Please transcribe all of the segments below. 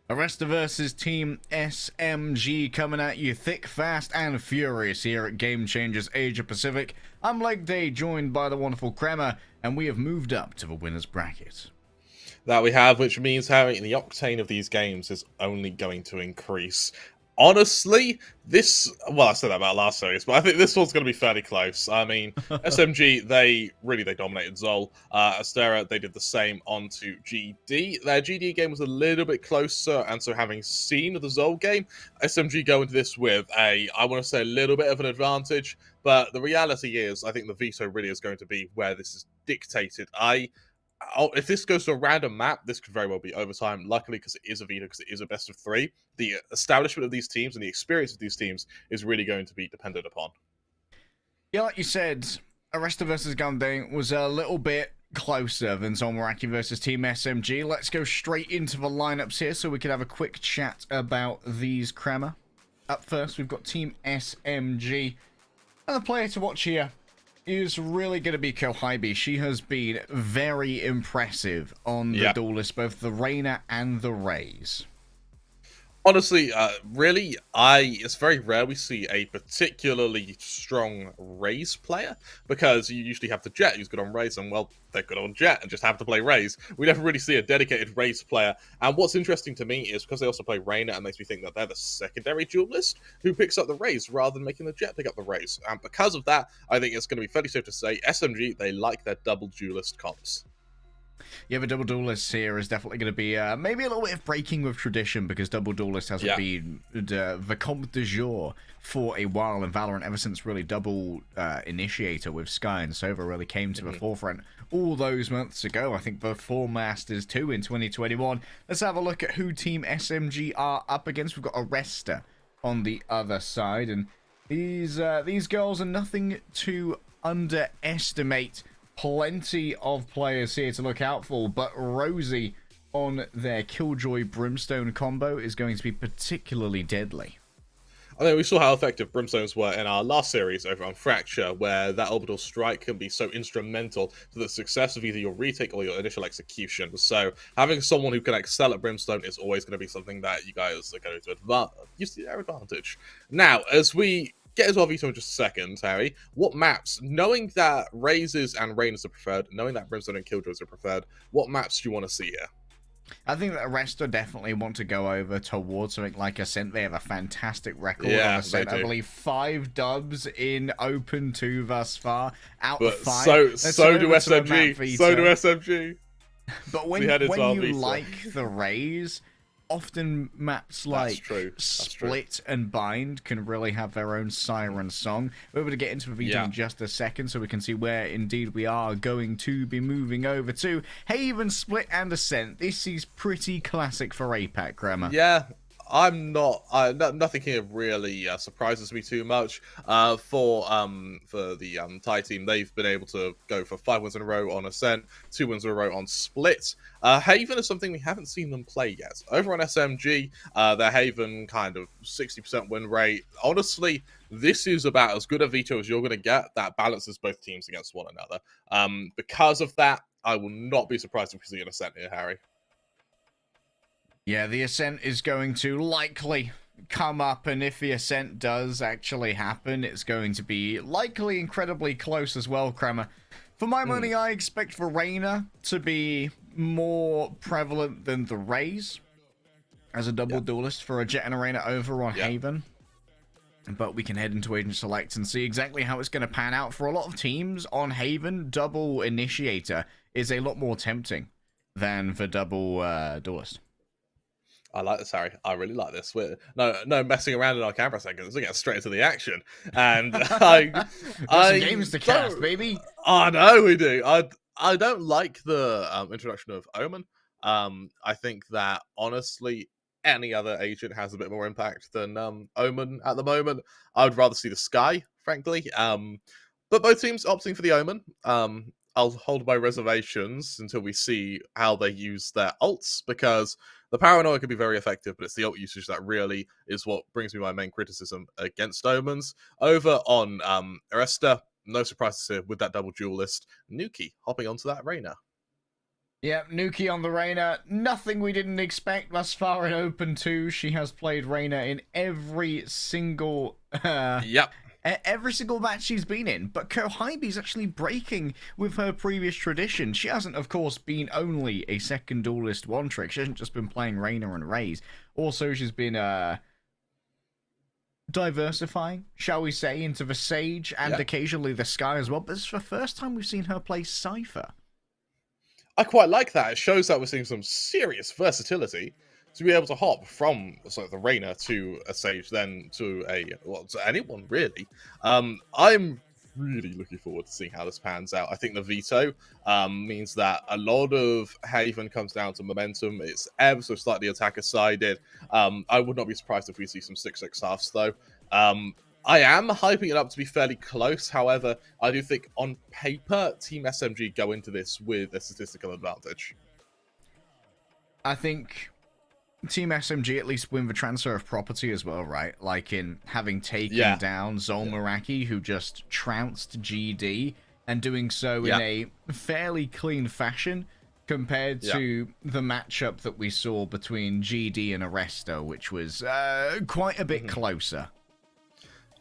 Aresta versus Team SMG coming at you thick, fast, and furious here at Game Changers Asia Pacific. I'm Leg Day, joined by the wonderful Kremer, and we have moved up to the winner's bracket. That we have, which means having the octane of these games is only going to increase. Honestly, I said that about last series, but I think this one's going to be fairly close. I mean, SMG, they dominated Zol. Astera, they did the same onto GD. Their GD game was a little bit closer, and so having seen the Zol game, SMG go into this with I want to say, a little bit of an advantage, but the reality is, I think the veto really is going to be where this is dictated. If this goes to a random map, this could very well be overtime. Luckily, because it is a veto, because it is a best of three, the establishment of these teams and the experience of these teams is really going to be dependent upon. Yeah, like you said, Aresta versus Gundam was a little bit closer than Zolmaraki versus Team SMG. Let's go straight into the lineups here so we can have a quick chat about these, Kremer. Up first, we've got Team SMG. And the player to watch here is really going to be Kohaibi. She has been very impressive on the duelist, both the Reyna and the Raze. Honestly, it's very rare we see a particularly strong Raze player, because you usually have the Jet who's good on Raze, and well, they're good on Jet and just have to play Raze. We never really see a dedicated Raze player, and what's interesting to me is because they also play Reyna, it makes me think that they're the secondary duelist who picks up the Raze rather than making the Jet pick up the Raze, and because of that, I think it's going to be fairly safe to say SMG, they like their double duelist comps. Yeah, the double duelist here is definitely going to be maybe a little bit of breaking with tradition, because double duelist hasn't been the comp du jour for a while in Valorant ever since really double initiator with Sky and Sova really came to the forefront all those months ago. I think before Masters 2 in 2021. Let's have a look at who Team SMG are up against. We've got Aresta on the other side, and these girls are nothing to underestimate. Plenty of players here to look out for, but Rosie on their Killjoy Brimstone combo is going to be particularly deadly. I think we saw how effective Brimstones were in our last series over on Fracture, where that orbital strike can be so instrumental to the success of either your retake or your initial execution. So having someone who can excel at Brimstone is always going to be something that you guys are going to use to their advantage. Now, as we get into our veto in just a second, Harry, what maps, knowing that Razes and Reynas are preferred, knowing that Brimstone and Killjoys are preferred, what maps do you want to see here? I think that Aresta definitely want to go over towards something like Ascent. They have a fantastic record on Ascent. I believe 5 dubs in Open 2 thus far. Out of 5. So do SMG. So do SMG. But when you like the Raze, often maps like Split and Bind can really have their own siren song. We're going to get into the video in just a second so we can see where indeed we are going to be moving over to. Haven, Split, and Ascent. This is pretty classic for APAC, Kremer. Yeah. Nothing here really surprises me too much. For the Thai team, they've been able to go for 5 wins in a row on Ascent, 2 wins in a row on Split. Haven is something we haven't seen them play yet. Over on SMG, their Haven kind of 60% win rate. Honestly, this is about as good a veto as you're going to get that balances both teams against one another. Because of that, I will not be surprised if we see an Ascent here, Harry. Yeah, the Ascent is going to likely come up, and if the Ascent does actually happen, it's going to be likely incredibly close as well, Kremer. For my money, I expect the Reyna to be more prevalent than the Raze as a double duelist for a Jet and a Reyna over on Haven. But we can head into Agent Select and see exactly how it's going to pan out. For a lot of teams on Haven, double initiator is a lot more tempting than the double duelist. I like this, Harry. I really like this. No messing around in our camera seconds. We get straight into the action. And some games to cast, baby. I know we do. I don't like the introduction of Omen. I think that honestly, any other agent has a bit more impact than Omen at the moment. I would rather see the Sky, frankly. But both teams opting for the Omen. I'll hold my reservations until we see how they use their ults, because the paranoia can be very effective, but it's the ult usage that really is what brings me my main criticism against Omens. Over on Aresta, no surprises here with that double duelist. Nuki hopping onto that Reyna. Yep, Nuki on the Reyna. Nothing we didn't expect thus far in Open 2. She has played Reyna in every single Yep. every single match she's been in. But Kohybe's actually breaking with her previous tradition. She hasn't, of course, been only a second duelist one trick. She hasn't just been playing Reyna and Raze. Also, she's been diversifying, shall we say, into the Sage and occasionally the Sky as well. But it's the first time we've seen her play Cypher. I quite like that. It shows that we're seeing some serious versatility to be able to hop from the Reyna to a Sage, then to to anyone really. I'm really looking forward to seeing how this pans out. I think the veto means that a lot of Haven comes down to momentum. It's ever so slightly attacker sided. I would not be surprised if we see some 6-6 halves though. I am hyping it up to be fairly close. However, I do think on paper, Team SMG go into this with a statistical advantage. I think Team SMG at least win the transfer of property as well, right? Like in having taken down Zolmaraki, who just trounced GD, and doing so in a fairly clean fashion compared to the matchup that we saw between GD and Aresta, which was quite a bit closer.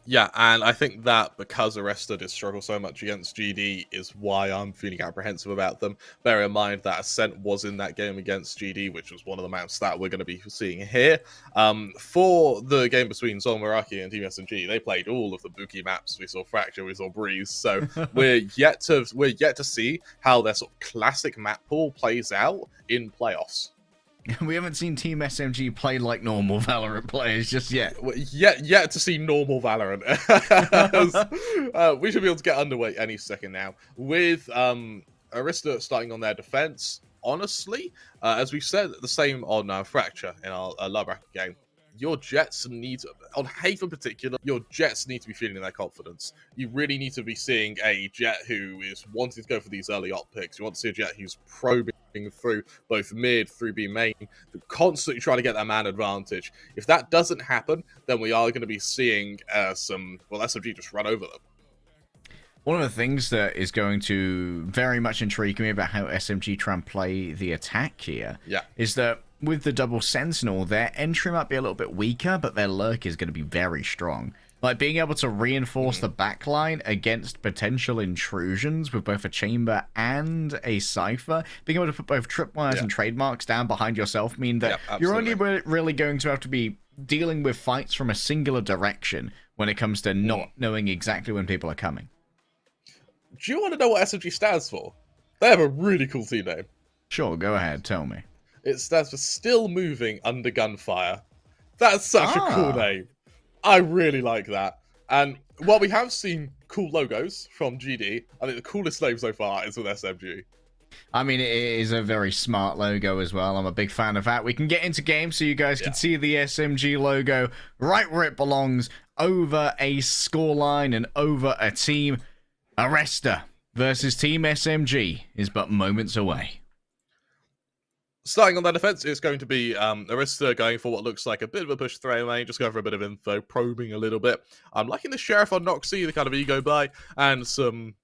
Yeah, and I think that because Aresta did struggle so much against GD is why I'm feeling apprehensive about them. Bear in mind that Ascent was in that game against GD, which was one of the maps that we're going to be seeing here. For the game between Zolmaraki and Team SMG, they played all of the Buki maps. We saw Fracture, we saw Breeze, so we're yet to see how their sort of classic map pool plays out in playoffs. We haven't seen Team SMG play like normal Valorant players just yet. Yet to see normal Valorant. We should be able to get underway any second now. With Arista starting on their defense, honestly, as we've said the same on Fracture in our love bracket game, your Jets need to, on Haven in particular, your Jets need to be feeling their confidence. You really need to be seeing a Jet who is wanting to go for these early op picks. You want to see a Jet who's probing through both mid, through B main, constantly trying to get that man advantage. If that doesn't happen, then we are going to be seeing SMG just run over them. One of the things that is going to very much intrigue me about how SMG try and play the attack here is that with the double Sentinel, their entry might be a little bit weaker, but their lurk is going to be very strong. Like, being able to reinforce the backline against potential intrusions with both a chamber and a Cypher, being able to put both tripwires and trademarks down behind yourself mean that you're only really going to have to be dealing with fights from a singular direction when it comes to not knowing exactly when people are coming. Do you want to know what SMG stands for? They have a really cool team name. Sure, go ahead, tell me. It stands for Still Moving Under Gunfire. That's such a cool name. I really like that. And while we have seen cool logos from GD, I think the coolest name so far is with SMG. I mean, it is a very smart logo as well. I'm a big fan of that. We can get into game so you guys can see the SMG logo right where it belongs, over a scoreline and over a team. Aresta versus Team SMG is but moments away. Starting on their defense, it's going to be Arista going for what looks like a bit of a push throw lane, just going for a bit of info, probing a little bit. I'm liking the Sheriff on Noxie, the kind of ego buy, and some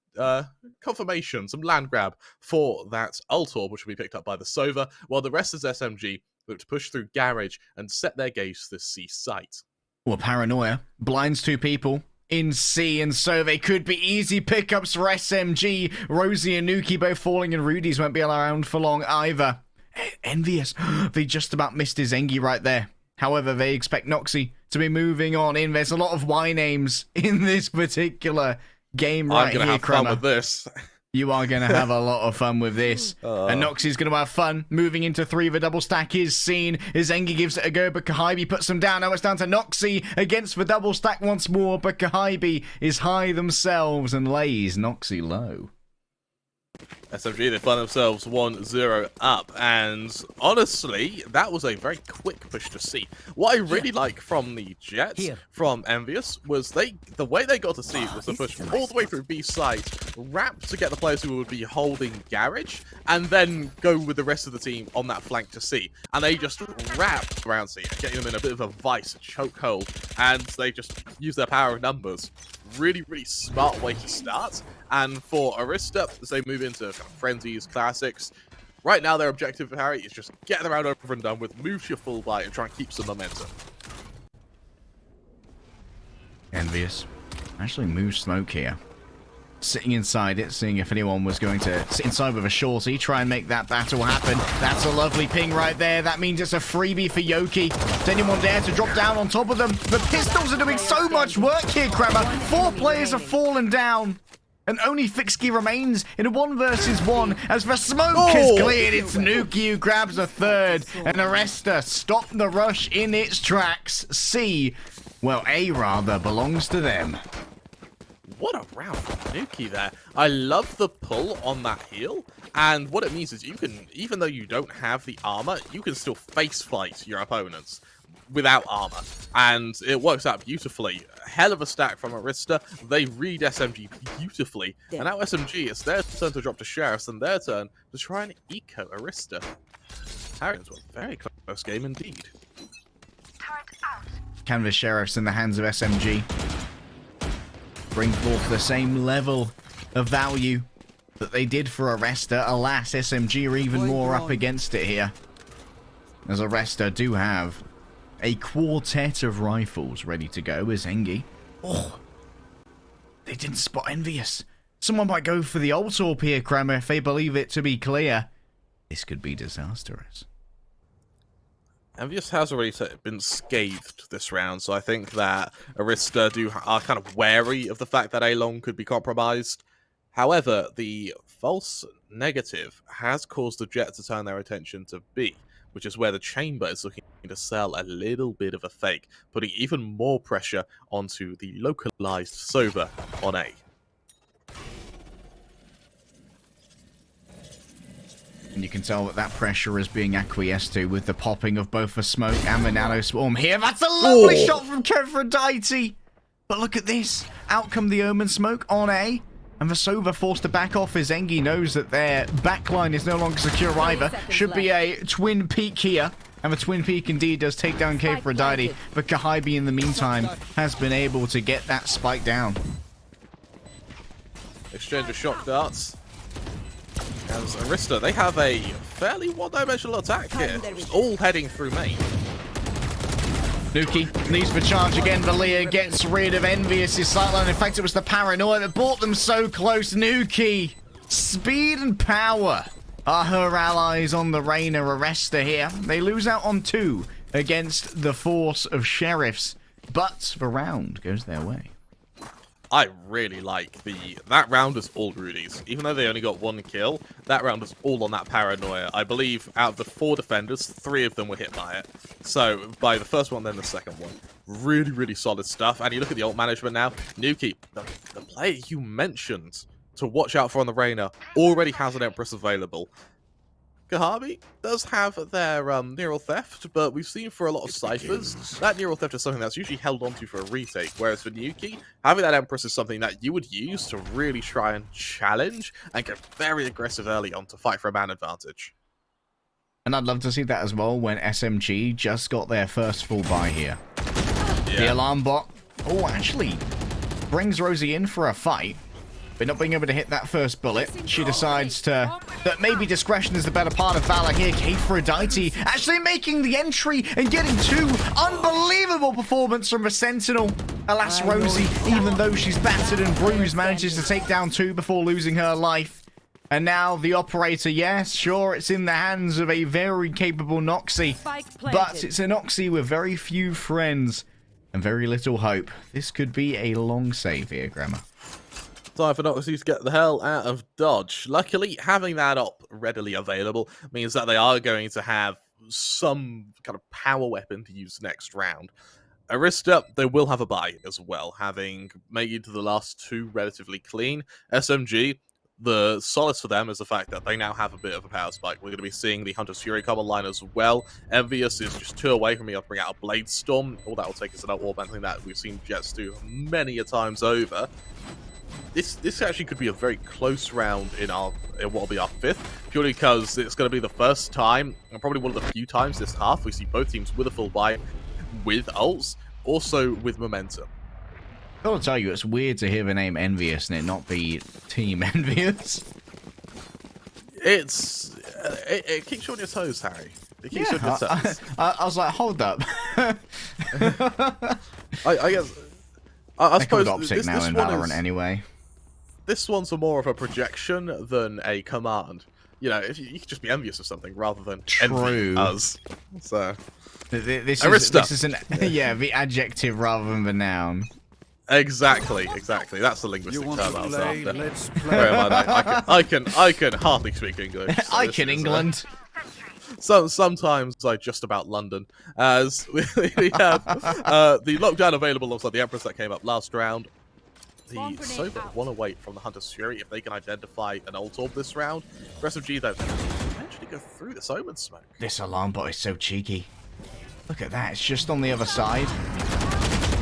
confirmation, some land grab for that ult orb, which will be picked up by the Sova, while the rest is SMG, look to push through Garage and set their gaze to the C site. Well, Paranoia blinds two people in C, and so they could be easy pickups for SMG. Rosie and Nuki both falling, and Rudy's won't be around for long either. Envious. They just about missed his Engi right there. However, they expect Noxie to be moving on in. There's a lot of Y names in this particular game right here, I'm going to have fun with this. You are going to have a lot of fun with this. And Noxie's going to have fun. Moving into 3, the double stack is seen. His Engi gives it a go, but Kohybe puts him down. Now it's down to Noxie against the double stack once more, but Kohybe is high themselves and lays Noxie low. SMG, they find themselves 1-0 up, and honestly, that was a very quick push to C. What I really like from the Jets, from Envious, was the way they got to C was to push all the way through B side, wrap to get the players who would be holding Garage, and then go with the rest of the team on that flank to C. And they just wrap around C, getting them in a bit of a vice, a chokehold, and they just use their power of numbers. Really, really smart way to start. And for Arista, as they move into kind of frenzies, classics, Right now, their objective, Harry, is just get the round over and done with, move to your full buy, and try and keep some momentum. Envious. Actually move smoke here. Sitting inside it, seeing if anyone was going to sit inside with a shorty, try and make that battle happen. That's a lovely ping right there. That means it's a freebie for Yoki. Is anyone there to drop down on top of them? The pistols are doing so much work here, Kramer. 4 players have fallen down. And only Fixky remains in a 1 versus 1 as the smoke is cleared. It's Nuki who grabs a third. And Aresta stopped the rush in its tracks. C, well, A rather, belongs to them. What a round from Nuki there. I love the pull on that heal. And what it means is you can, even though you don't have the armor, you can still face fight your opponents without armor. And it works out beautifully. Hell of a stack from Arista. They read SMG beautifully. And now SMG, it's their turn to drop to Sheriffs and their turn to try and eco Arista. Harrigan's a very close game indeed. Canvas Sheriffs in the hands of SMG. Bring forth the same level of value that they did for Aresta. Alas, SMG are even more up against it here. As Aresta do have a quartet of rifles ready to go as Engi. Oh, they didn't spot Envious. Someone might go for the ult orb here, Kramer, if they believe it to be clear. This could be disastrous. Envious has already been scathed this round, so I think that Arista are kind of wary of the fact that A-Long could be compromised. However, the false negative has caused the Jet to turn their attention to B, which is where the Chamber is looking to sell a little bit of a fake, putting even more pressure onto the localized Sova on A. And you can tell that that pressure is being acquiesced to with the popping of both the smoke and the nano swarm here. That's a lovely shot from Kefrodite. But look at this. Out come the Omen smoke on A. And the Sova forced to back off as Engi knows that their backline is no longer secure either. Should be a twin peak here. And the twin peak indeed does take down Kefrodite. But Kahibi in the meantime has been able to get that spike down. Exchange of shock darts. As Arista, they have a fairly one-dimensional attack here, all heading through main. Nuki needs the charge again. Valia gets rid of Envious' sightline. In fact, it was the paranoia that brought them so close. Nuki, speed and power are her allies on the Reyna. Aresta here. They lose out on 2 against the force of Sheriffs, but the round goes their way. I really like that round is all Rudy's. Even though they only got 1 kill, that round is all on that paranoia. I believe out of the 4 defenders, 3 of them were hit by it. So by the first one, then the second one. Really, really solid stuff. And you look at the ult management now. Nuki, the player you mentioned to watch out for on the Reyna, already has an Empress available. Kahabi does have their neural theft, but we've seen for a lot of ciphers that neural theft is something that's usually held onto for a retake, whereas for Nuki, having that Empress is something that you would use to really try and challenge and get very aggressive early on to fight for a man advantage. And I'd love to see that as well when SMG just got their first full buy here. Yeah. The alarm bot, actually brings Rosie in for a fight. But not being able to hit that first bullet, she decides that maybe discretion is the better part of valor here. Kefrodite actually making the entry and getting 2. Unbelievable performance from the Sentinel. Alas, Rosie, even though she's battered and bruised, manages to take down 2 before losing her life. And now the operator, yes, sure, it's in the hands of a very capable Noxie. But it's a Noxie with very few friends and very little hope. This could be a long save here, Grammar. Time for Noxie to get the hell out of Dodge. Luckily, having that op readily available means that they are going to have some kind of power weapon to use next round. Arista, they will have a buy as well, having made it to the last 2 relatively clean. SMG, the solace for them is the fact that they now have a bit of a power spike. We're going to be seeing the Hunter's Fury come online as well. Envious is just 2 away from being able to bring out a Blade Storm. All that will take us an orb, something that we've seen Jets do many a times over. This actually could be a very close round in what will be our 5th, purely because it's going to be the first time, and probably one of the few times this half, we see both teams with a full buy, with ults, also with momentum. I gotta tell you, it's weird to hear the name Envious and it not be Team Envious. it keeps you on your toes, Harry. It keeps you on your toes. I was like, hold up. I guess. I suppose this now in Valorant anyway. This one's more of a projection than a command. You know, if you could just be envious of something rather than envy us. So this is the adjective rather than the noun. Exactly. That's the linguistic term I was after. I can hardly speak English. So I can England. So sometimes I just about London. As we have the lockdown available alongside the Empress that came up last round. The Sober want to wait from the Hunter's Fury if they can identify an ult orb this round. For SMG though, they eventually go through this Omen smoke. This alarm bot is so cheeky. Look at that, it's just on the other side.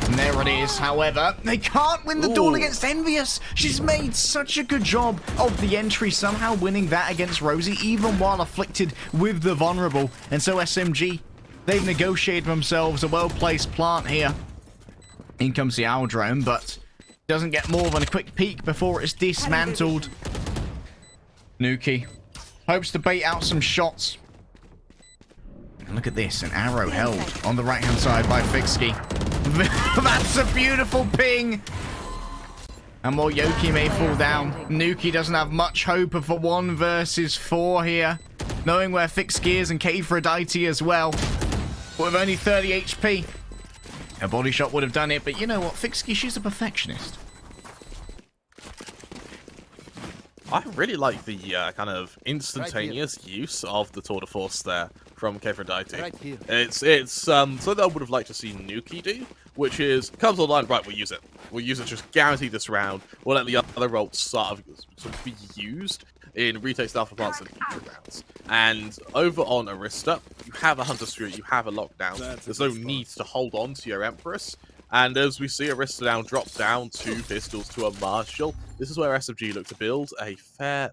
And there it is. However, they can't win the duel against Envious. She's made such a good job of the entry, somehow winning that against Rosie, even while afflicted with the vulnerable. And so SMG, they've negotiated themselves a well-placed plant here. In comes the Owl Drone, but doesn't get more than a quick peek before it's dismantled. Nuki hopes to bait out some shots. And look at this, an arrow held on the right-hand side by Fixky. That's a beautiful ping. And while Yoki may fall down, Nuki doesn't have much hope of a 1 versus 4 here. Knowing where Fixky is and Kayfrodite as well. But with only 30 HP. A body shot would have done it, but you know what? Fixky, she's a perfectionist. I really like the kind of instantaneous use of the tour de force there from Kayfrodite. It's something I would have liked to see Nuki do, which is comes online, right, we'll use it. We'll use it, just guarantee this round. We'll let the other rolls sort of be used in retakes alpha plants and future rounds. And over on Aresta, you have a Hunter's Fury, you have a lockdown. There's no need to hold on to your Empress. And as we see Aresta now drop down 2 pistols to a Marshall, this is where SMG look to build a fair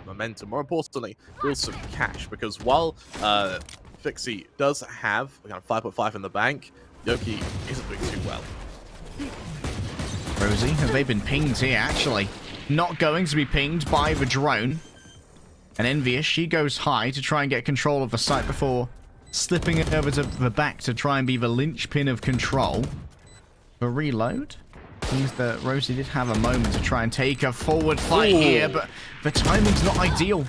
momentum. More importantly, build some cash, because while Fixie does have 5.5 in the bank, Yoki isn't doing too well. Rosie, have they been pinged here, actually? Not going to be pinged by the drone. And Envious, she goes high to try and get control of the site before slipping it over to the back to try and be the linchpin of control. The reload means that Rosie did have a moment to try and take a forward fight here, but the timing's not ideal.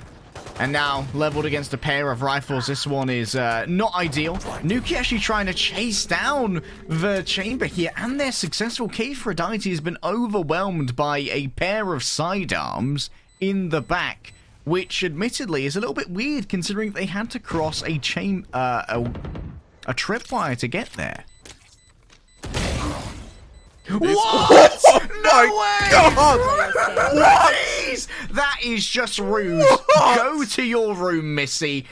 And now, leveled against a pair of rifles, this one is not ideal. Nuki actually trying to chase down the chamber here, and they're successful. Kayfrodite has been overwhelmed by a pair of sidearms in the back, which admittedly is a little bit weird considering they had to cross a tripwire to get there. What? No way! God. What? That is just rude. What? Go to your room, Missy.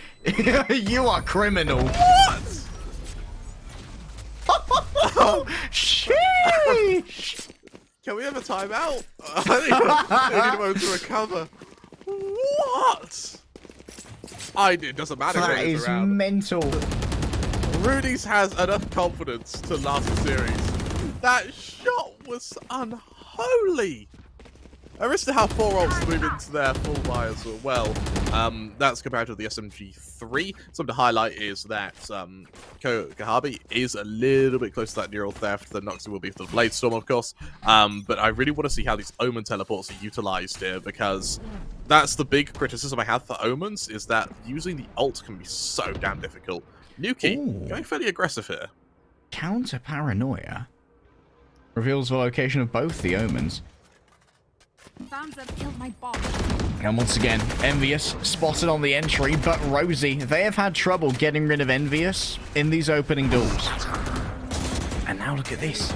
You are criminal. What? Sheesh. Can we have a timeout? I need a moment to recover. What? It doesn't matter. That is around. Mental. Rudy's has enough confidence to last the series. That shot was unholy. Arista have 4 ults to move into their full buy as well. That's compared to the SMG3. Something to highlight is that Kahabi is a little bit closer to that neural theft than Noxie will be for the Blade Storm, of course. But I really want to see how these Omen teleports are utilized here, because that's the big criticism I have for Omens, is that using the ult can be so damn difficult. Nuki, going fairly aggressive here. Counter paranoia reveals the location of both the Omens. And once again, Envious spotted on the entry, but Rosie, they have had trouble getting rid of Envious in these opening duels. And now look at this.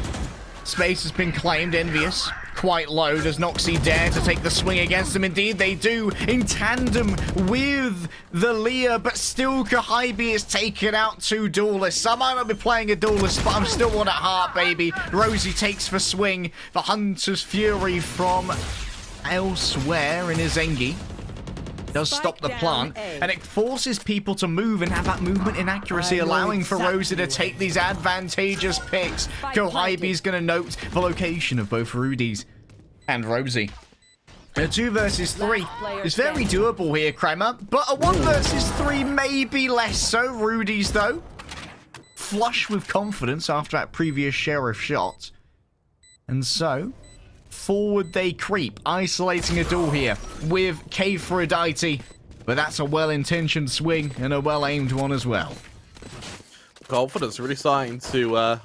Space has been claimed. Envious quite low. Does Noxie dare to take the swing against them? Indeed they do, in tandem with the Leah, but still Kahibi is taken out 2 duelists. I might not be playing a duelist, but I'm still one at heart, baby. Rosie takes the swing. The Hunter's Fury from elsewhere in Izengi does stop the plant, and it forces people to move and have that movement inaccuracy, allowing for Rosie to take these advantageous picks. Kohibi's going to note the location of both Rudy's and Rosie. A 2 versus 3 is very doable here, Kremer, but a 1 versus 3 may be less so. Rudy's, though, flush with confidence after that previous Sheriff shot. And so, forward they creep, isolating a duel here with Aphrodite. But that's a well-intentioned swing and a well-aimed one as well. Confidence really starting to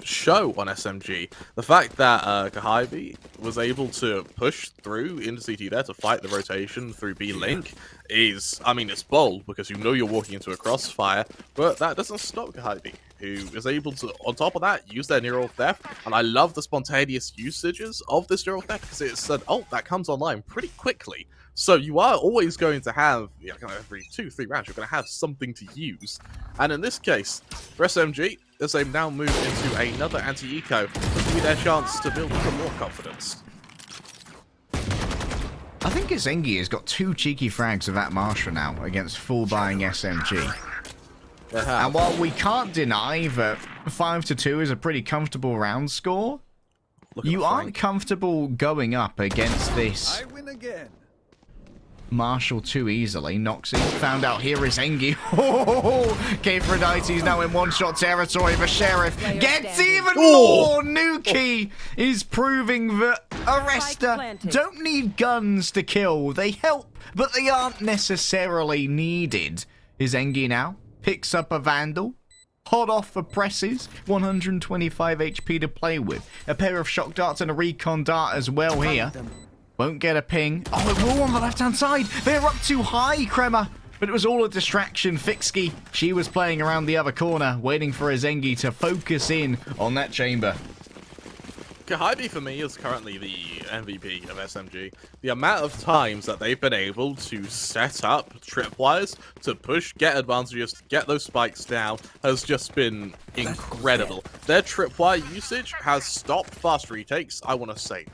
show on SMG. The fact that Kahibi was able to push through into CT there to fight the rotation through B-Link is, I mean, it's bold because you know you're walking into a crossfire, but that doesn't stop Kahibi, who is able to, on top of that, use their neural theft. And I love the spontaneous usages of this neural theft because it's an ult that comes online pretty quickly. So you are always going to have, kind of every 2-3 rounds, you're going to have something to use. And in this case, for SMG, as they've now moved into another anti-eco, give you their chance to build even more confidence. I think Zengi has got 2 cheeky frags of that Marshal now against full buying SMG. And while we can't deny that 5-2 is a pretty comfortable round score, you aren't comfortable going up against this I win again. Marshal too easily. Noxie found out here is Engi. Oh, Aphrodite's now in one-shot territory. The Sheriff gets even more. Nuki is proving that Aresta don't need guns to kill. They help, but they aren't necessarily needed. Is Engi now? Picks up a Vandal. Hot off the presses. 125 HP to play with. A pair of shock darts and a recon dart as well here. Won't get a ping. Oh, it will on the left-hand side. They're up too high, Kremer. But it was all a distraction. Fixky, she was playing around the other corner, waiting for Zengi to focus in on that chamber. Kahibi, for me, is currently the MVP of SMG. The amount of times that they've been able to set up tripwires to push, get advantages, get those spikes down, has just been incredible. Their tripwire usage has stopped fast retakes, I want to say,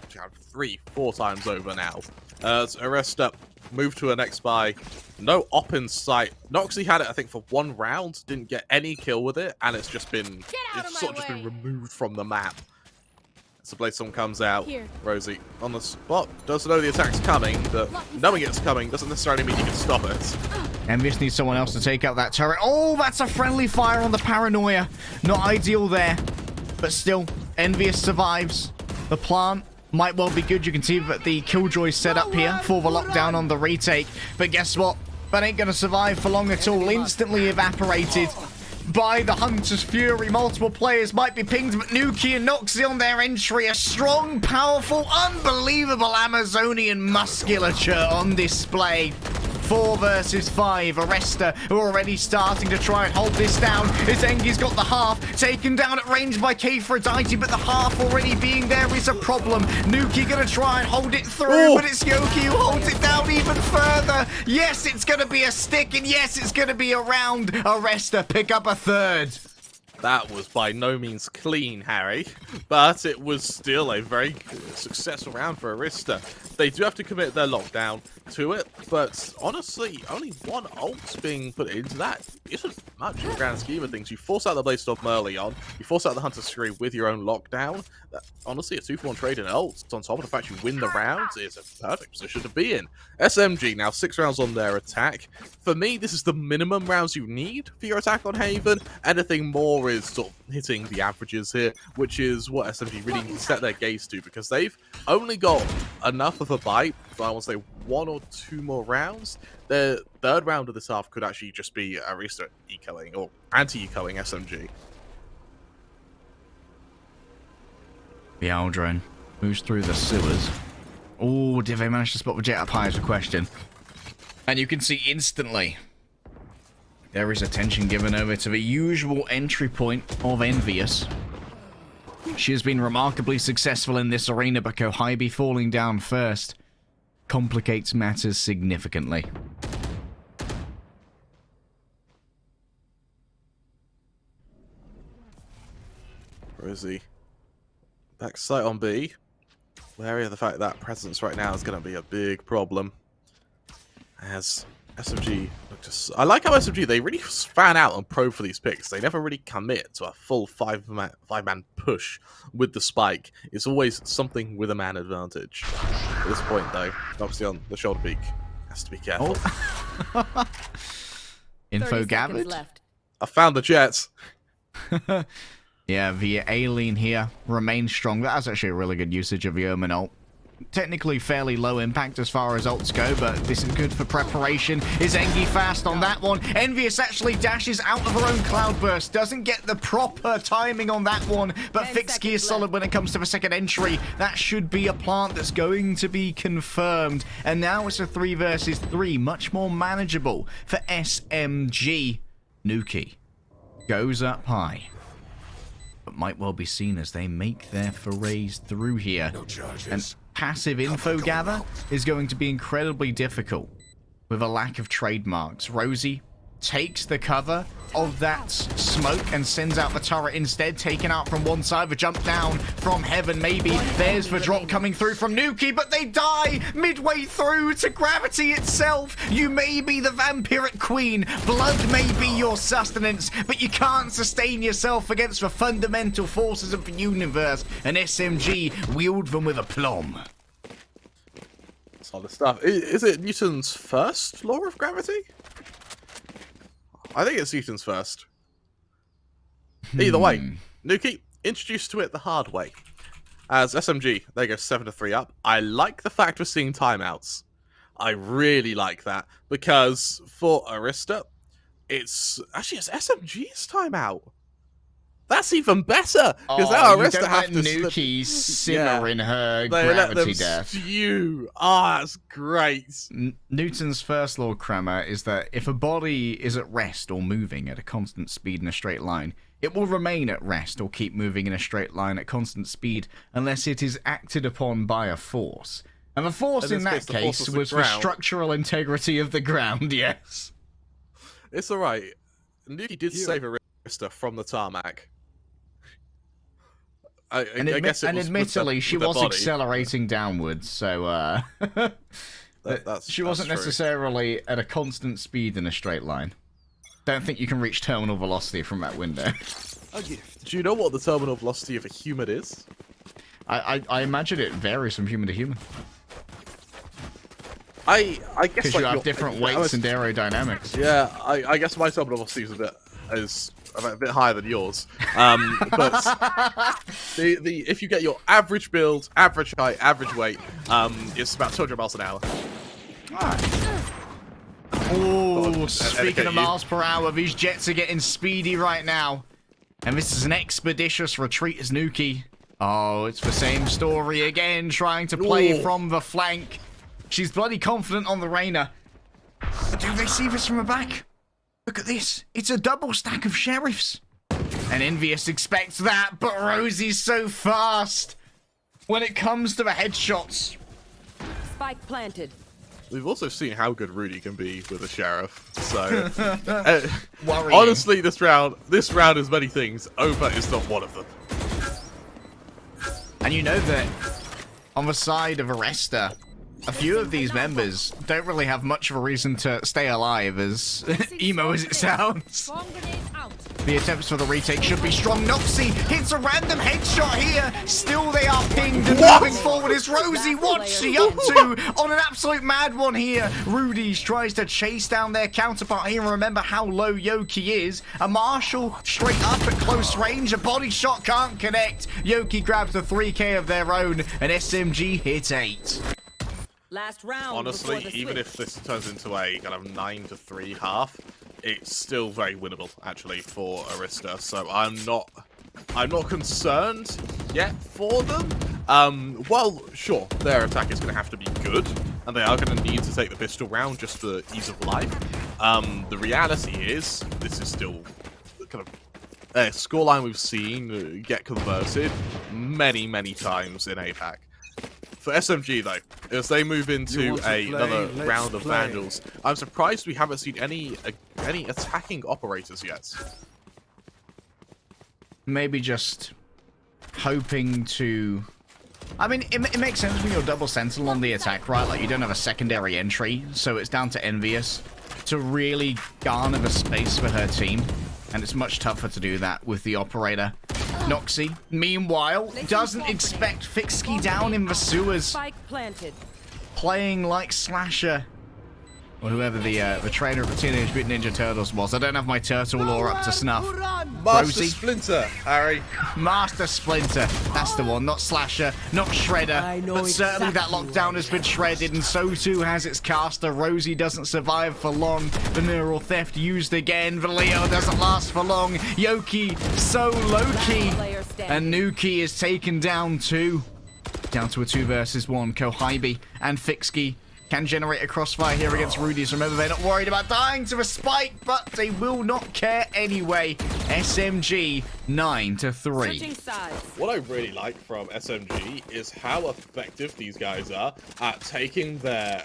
3-4 times over now. Aresta moved to a next buy. No op in sight. Noxie had it, I think, for 1 round, didn't get any kill with it, and it's just been, been removed from the map. So Bladeson comes out. Here. Rosie on the spot. Does know the attack's coming, but knowing it's coming doesn't necessarily mean you can stop it. Envious needs someone else to take out that turret. Oh, that's a friendly fire on the Paranoia. Not ideal there, but still, Envious survives. The plant might well be good. You can see that the Killjoy's set up here for the lockdown on the retake. But guess what? That ain't going to survive for long at all. Instantly evaporated by the Hunter's Fury. Multiple players might be pinged, but Nuki and Noxie on their entry. A strong, powerful, unbelievable Amazonian musculature on display. 4 versus 5. Aresta are already starting to try and hold this down. Zengi's got the half taken down at range by Aphrodite, but the half already being there is a problem. Nuki gonna try and hold it through, but it's Yoki who holds it down even further. Yes, it's gonna be a stick, and yes, it's gonna be a round. Aresta pick up a 3rd. That was by no means clean, Harry, but it was still a very successful round for Aresta. They do have to commit their lockdown to it, but honestly, only 1 ult being put into that isn't much in the grand scheme of things. You force out the Bladestorm early on, you force out the Hunter Scream with your own lockdown. Honestly, a 2-for-1 trade in ults on top of the fact you win the rounds is a perfect position to be in. SMG now 6 rounds on their attack. For me, this is the minimum rounds you need for your attack on Haven. Anything more is sort of hitting the averages here, which is what SMG really need to set their gaze to, because they've only got enough of a bite for, I want to say, 1 or 2 more rounds. The 3rd round of this half could actually just be Aresta ecoing or anti-ecoing SMG. The Aldrin moves through the sewers. Oh, did they manage to spot the jet up high is the question. And you can see instantly there is attention given over to the usual entry point of Envious. She has been remarkably successful in this arena, but Kohibi falling down first complicates matters significantly. Rosie back sight on B. Wary of the fact that presence right now is going to be a big problem, as SMG. I like how SMG, they really fan out and probe for these picks. They never really commit to a full five-man push with the spike. It's always something with a man advantage. At this point, though, obviously on the shoulder peak, has to be careful. Oh. Info gathered. Left. I found the jets. Yeah, the Alien here remains strong. That's actually a really good usage of the Omen ult. Technically fairly low impact as far as ults go, but this is good for preparation. Is Engi fast on that one? Envious actually dashes out of her own cloudburst. Doesn't get the proper timing on that one, but Fixkey is solid when it comes to the second entry. That should be a plant that's going to be confirmed. And now it's a 3 versus 3, much more manageable for SMG. Nuki goes up high, but might well be seen as they make their forays through here. And passive info gather is going to be incredibly difficult with a lack of trademarks. Rosie takes the cover of that smoke and sends out the turret instead, taken out from one side. The jump down from heaven, maybe. There's the drop coming through from Nuki, but they die midway through to gravity itself. You may be the vampiric queen, blood may be your sustenance, but you can't sustain yourself against the fundamental forces of the universe, and SMG wield them with aplomb. Solid stuff. Is it Newton's first law of gravity? I think it's Newton's first. Either way, Nuki, introduced to it the hard way. As SMG, they go 7-3 up. I like the fact we're seeing timeouts. I really like that, because for Aresta, it's SMG's timeout. That's even better, because now Aresta have to Nuki simmer in her gravity death. Stew. That's great. Newton's first law, Kramer, is that if a body is at rest or moving at a constant speed in a straight line, it will remain at rest or keep moving in a straight line at constant speed unless it is acted upon by a force. And the force in that case was the structural integrity of the ground, yes. It's alright. Nuki did save Aresta from the tarmac. I guess it was admittedly, she was accelerating downwards, so she wasn't necessarily at a constant speed in a straight line. Don't think you can reach terminal velocity from that window. Do you know what the terminal velocity of a human is? I imagine it varies from human to human. I guess because you have different weights and aerodynamics. Yeah, I guess my terminal velocity is a bit higher than yours. But if you get your average build, average height, average weight, it's about 200 miles an hour. Oh, speaking of miles per hour, these jets are getting speedy right now. And this is an expeditious retreat as Nuki. Oh, it's the same story again, trying to play from the flank. She's bloody confident on the Reyna. But do they see this from the back? Look at this. It's a double stack of sheriffs. And Envious expects that, but Rosie's so fast. When it comes to the headshots. Spike planted. We've also seen how good Rudy can be with a sheriff. So, honestly, this round is many things. Over is not one of them. And you know that on the side of Aresta, a few of these members don't really have much of a reason to stay alive, as emo as it sounds. The attempts for the retake should be strong. Noxie hits a random headshot here. Still they are pinged and moving forward is Rosie. What's she up to on an absolute mad one here? Rudy tries to chase down their counterpart here. And remember how low Yoki is. A Marshall straight up at close range. A body shot can't connect. Yoki grabs the 3K of their own and SMG hits 8. Last round. Honestly, even if this turns into a kind of 9-3 half, it's still very winnable actually for Aresta. So I'm not concerned yet for them. Well, sure, their attack is going to have to be good, and they are going to need to take the pistol round just for ease of life. The reality is, this is still kind of a scoreline we've seen get converted many times in APAC. For SMG, though, as they move into another round of Vandals, I'm surprised we haven't seen any attacking operators yet. Maybe just hoping to... I mean, it makes sense when you're double sentinel on the attack, right? Like, you don't have a secondary entry, so it's down to Envious to really garner the space for her team. And it's much tougher to do that with the operator. Noxie, meanwhile, doesn't expect Fixky down in the sewers. Spike planted. Playing like Slasher. Or whoever the trainer of the Teenage Mutant Ninja Turtles was. I don't have my turtle lore up to snuff. Master Rosie? Splinter, Harry. Master Splinter. That's the one. Not Slasher, not Shredder. But certainly that lockdown has been shredded, and so too has its caster. Rosie doesn't survive for long. The neural theft used again. The Leo doesn't last for long. Yoki, so low-key. And Nuki is taken down too. Down to a 2 versus 1. Kohibi and Fixky can generate a crossfire here against Rudy's. Remember, they're not worried about dying to a spike, but they will not care anyway. SMG 9-3. What I really like from SMG is how effective these guys are at taking their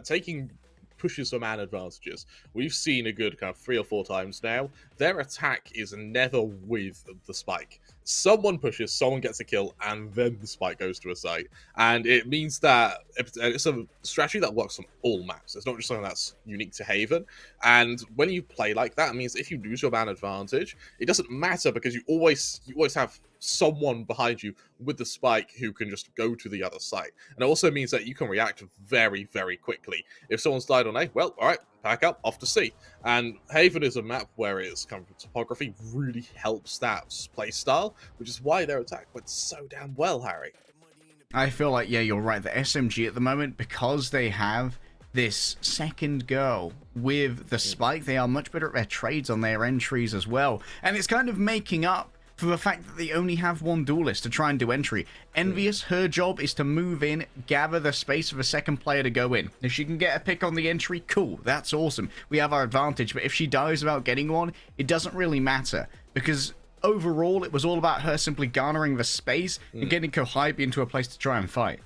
taking pushes for man advantages. We've seen a good kind of 3 or 4 times now. Their attack is never with the spike. Someone pushes, someone gets a kill, and then the spike goes to a site. And it means that it's a strategy that works on all maps. It's not just something that's unique to Haven. And when you play like that, it means if you lose your man advantage, it doesn't matter because you always have someone behind you with the spike who can just go to the other site. And it also means that you can react very, very quickly. If someone's died on A, well, all right, pack up, off to C. And Haven is a map where its kind of topography really helps that play style, which is why their attack went so damn well, Harry. I feel like, yeah, you're right. The SMG at the moment, because they have this second girl with the spike, they are much better at their trades on their entries as well. And it's kind of making up for the fact that they only have one duelist to try and do entry. Envious, her job is to move in, gather the space for the second player to go in. If she can get a pick on the entry, cool, that's awesome. We have our advantage, but if she dies without getting one, it doesn't really matter. Because overall, it was all about her simply garnering the space and getting Kohibi into a place to try and fight.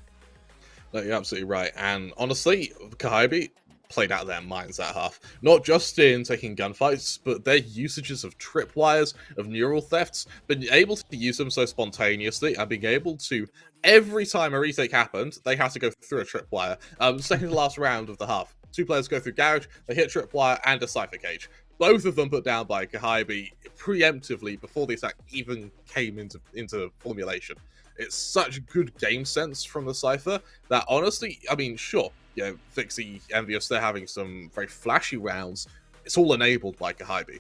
No, you're absolutely right. And honestly, Kohibi played out of their minds that half. Not just in taking gunfights, but their usages of tripwires, of neural thefts, being able to use them so spontaneously and being able to, every time a retake happened, they had to go through a tripwire. Second to last round of the half. 2 players go through garage, they hit tripwire and a cipher cage. Both of them put down by Kohibi preemptively before the attack even came into formulation. It's such good game sense from the cipher that honestly, I mean, sure, you know, Fixie, Envious, they're having some very flashy rounds. It's all enabled by Kohibi.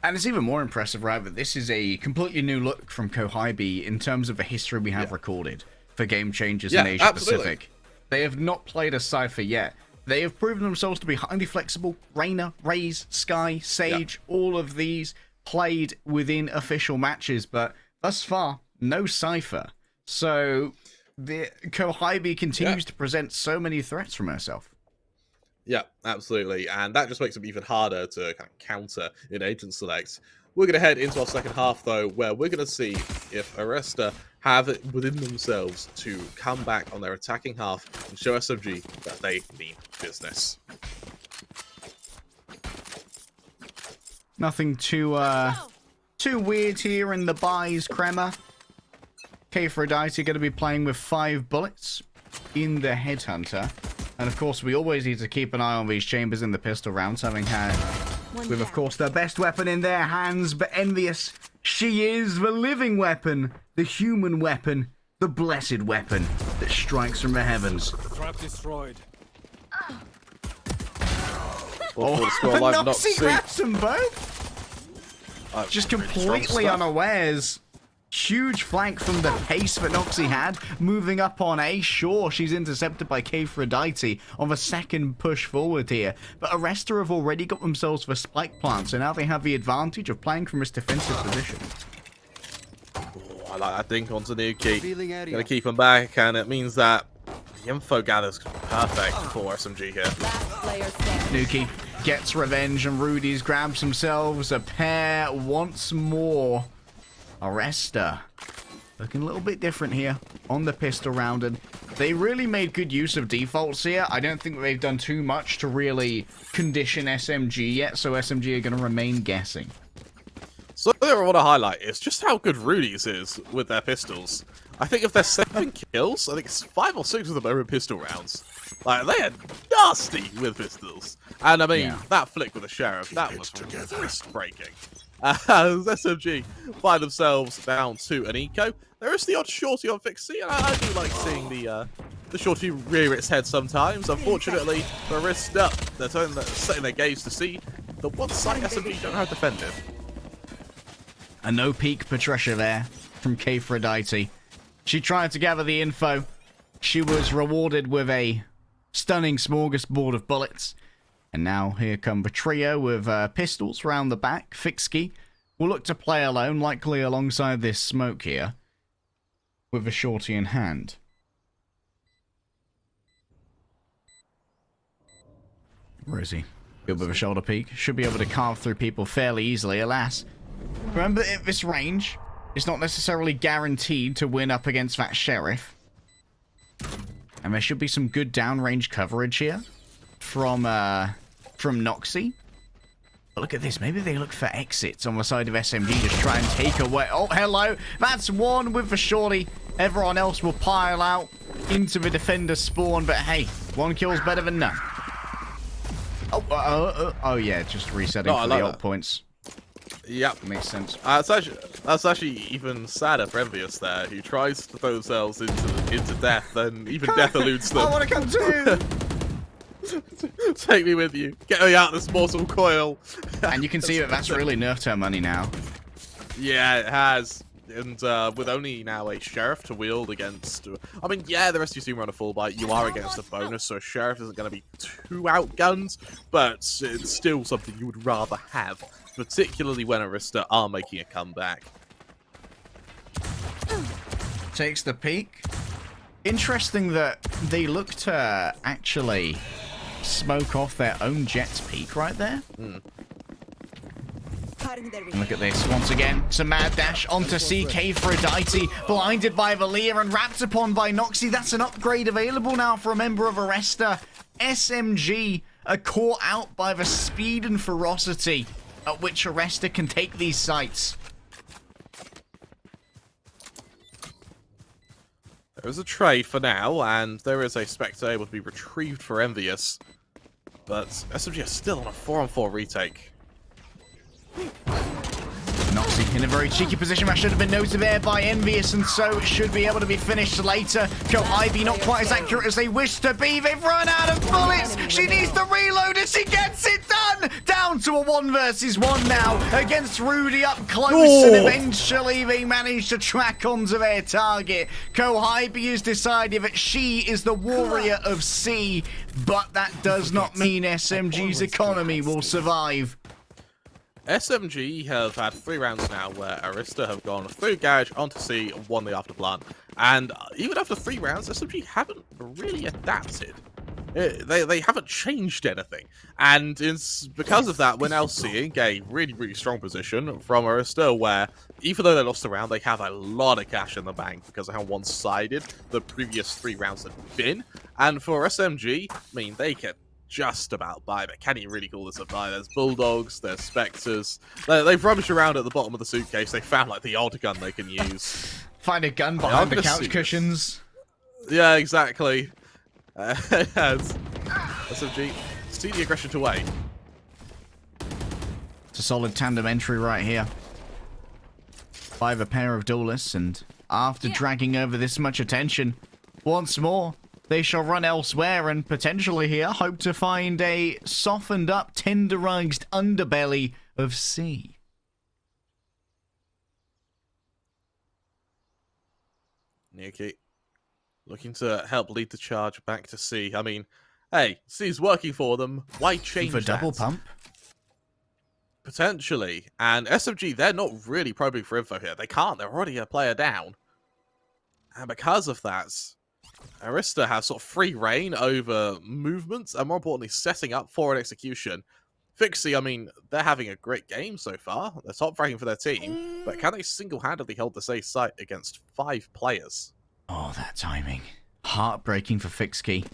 And it's even more impressive, right, that this is a completely new look from Kohibi in terms of the history we have recorded for game changers in Asia Pacific. They have not played a Cypher yet. They have proven themselves to be highly flexible. Reyna, Raze, Sky, Sage, all of these played within official matches, but thus far, no Cypher. So the Kohibi continues to present so many threats from herself. Yeah, absolutely. And that just makes it even harder to kind of counter in Agent Select. We're going to head into our second half, though, where we're going to see if Aresta have it within themselves to come back on their attacking half and show SMG that they mean business. Nothing too weird here in the buys, Kremer. Aphrodite going to be playing with 5 bullets in the Headhunter. And of course, we always need to keep an eye on these chambers in the pistol rounds, having had, with of course, their best weapon in their hands, but Envious. She is the living weapon, the human weapon, the blessed weapon that strikes from the heavens. Trap destroyed. Noxie grabs them both. Just completely unawares. Huge flank from the pace that Noxie had. Moving up on A. Sure, she's intercepted by Aphrodite on the second push forward here. But Aresta have already got themselves the spike plant, so now they have the advantage of playing from this defensive position. I like that dink onto Nuki. Gonna keep him back, and it means that the info gather's perfect for SMG here. Nuki gets revenge, and Rudy's grabs themselves a pair once more. Aresta looking a little bit different here on the pistol round, and they really made good use of defaults here. I don't think they've done too much to really condition SMG yet, so SMG are going to remain guessing. Something I want to highlight is just how good Rudy's is with their pistols. I think if there's 7 kills, I think it's 5 or 6 of them are in pistol rounds. Like, they are nasty with pistols. And I mean, that flick with the Sheriff, that was wrist-breaking. As SMG find themselves down to an eco, there is the odd shorty on Fixie, and I do like seeing the shorty rear its head sometimes. Unfortunately, for Aresta, they're setting their gaze to see the one site SMG don't have defended. A no-peek Patricia there from Kphrodite. She tried to gather the info. She was rewarded with a stunning smorgasbord of bullets. And now here come the trio with pistols round the back. Fixie will look to play alone, likely alongside this smoke here, with a shorty in hand. Where is he? Good with a shoulder peek. Should be able to carve through people fairly easily, alas. Remember, at this range, it's not necessarily guaranteed to win up against that Sheriff. And there should be some good downrange coverage here from Noxie. But look at this. Maybe they look for exits on the side of SMG. Just try and take away. Oh, hello. That's one with the shorty. Everyone else will pile out into the defender spawn. But hey, 1 kill's better than none. Oh yeah, just resetting for the ult points. Yep. Makes sense. That's actually even sadder for Envious there, who tries to throw themselves into death, and even death eludes them. I want to come too! Take me with you. Get me out of this mortal coil. And you can see that that's really nerfed her money now. Yeah, it has. And with only now a Sheriff to wield against... I mean, yeah, the rest of your team are on a full bite. You are against a bonus, so a Sheriff isn't going to be too outgunned, but it's still something you would rather have, particularly when Aresta are making a comeback. Takes the peek. Interesting that they look to actually smoke off their own jet's peak right there. And look at this. Once again, it's a mad dash onto CK for Kphrodite, blinded by Valia and wrapped upon by Noxie. That's an upgrade available now for a member of Aresta. SMG are caught out by the speed and ferocity at which Aresta can take these sites. There is a trade for now, and there is a Spectre able to be retrieved for Envious. But SMG are still on a 4-on-4 retake. Noxie in a very cheeky position. That should have been noted there by Envious, and so it should be able to be finished later. Ivy not quite as accurate as they wish to be. They've run out of bullets. She needs to reload and she gets it done. Down to a 1 versus 1 now against Rudy up close, and eventually they manage to track onto their target. Ivy has decided that she is the warrior of C, but that does not mean SMG's economy will survive. SMG have had 3 rounds now where Aresta have gone through Garage onto C and won the afterplant. And even after 3 rounds, SMG haven't really adapted. They haven't changed anything. And it's because of that, we're now seeing a really, really strong position from Aresta where, even though they lost a round, they have a lot of cash in the bank because of how one-sided the previous 3 rounds had been. And for SMG, I mean, they can just about buy, but can you really call this a buy? There's Bulldogs, there's Spectres. They've rummaged around at the bottom of the suitcase. They found like the odd gun they can use. Find a gun behind the couch cushions. Yeah, exactly. SMG, see the aggression to wait. It's a solid tandem entry right here by the pair of duelists, and after dragging over this much attention, once more, they shall run elsewhere and potentially here hope to find a softened up, tenderized underbelly of C. Nuki looking to help lead the charge back to C. I mean, hey, C's working for them. Why change for double pump? Potentially. And SMG, they're not really probing for info here. They can't. They're already a player down. And because of that, Aresta has sort of free reign over movements and, more importantly, setting up for an execution. Fixie, I mean, they're having a great game so far. They're top ranking for their team, but can they single-handedly hold the safe site against 5 players? Oh, that timing. Heartbreaking for Fixie.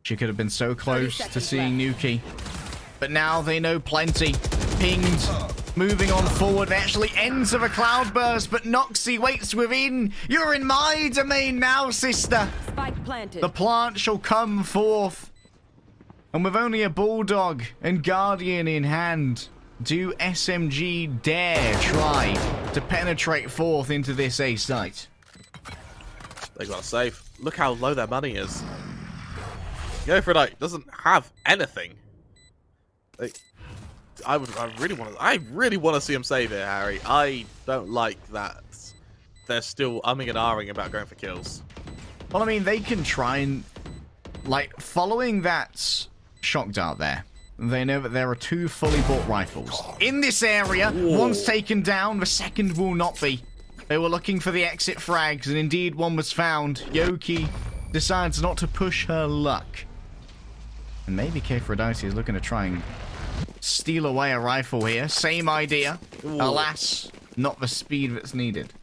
She could have been so close to seeing Nuki. But now they know plenty. Pinged Moving on forward, they actually ends of a cloudburst, but Noxie waits within. You're in my domain now, sister. Spike planted. The plant shall come forth. And with only a Bulldog and Guardian in hand, do SMG dare try to penetrate forth into this A site? They got to save. Look how low their money is. Aphrodite doesn't have anything. I really want to see him save it, Harry. I don't like that they're still umming and ahhing about going for kills. Well, I mean, they can try and, like, following that shock dart there, they know that there are 2 fully bought rifles in this area. Whoa. One's taken down, the second will not be. They were looking for the exit frags, and indeed one was found. Yoki decides not to push her luck. And maybe Aphrodite is looking to try and steal away a rifle here. Same idea. Ooh. Alas, not the speed that's needed.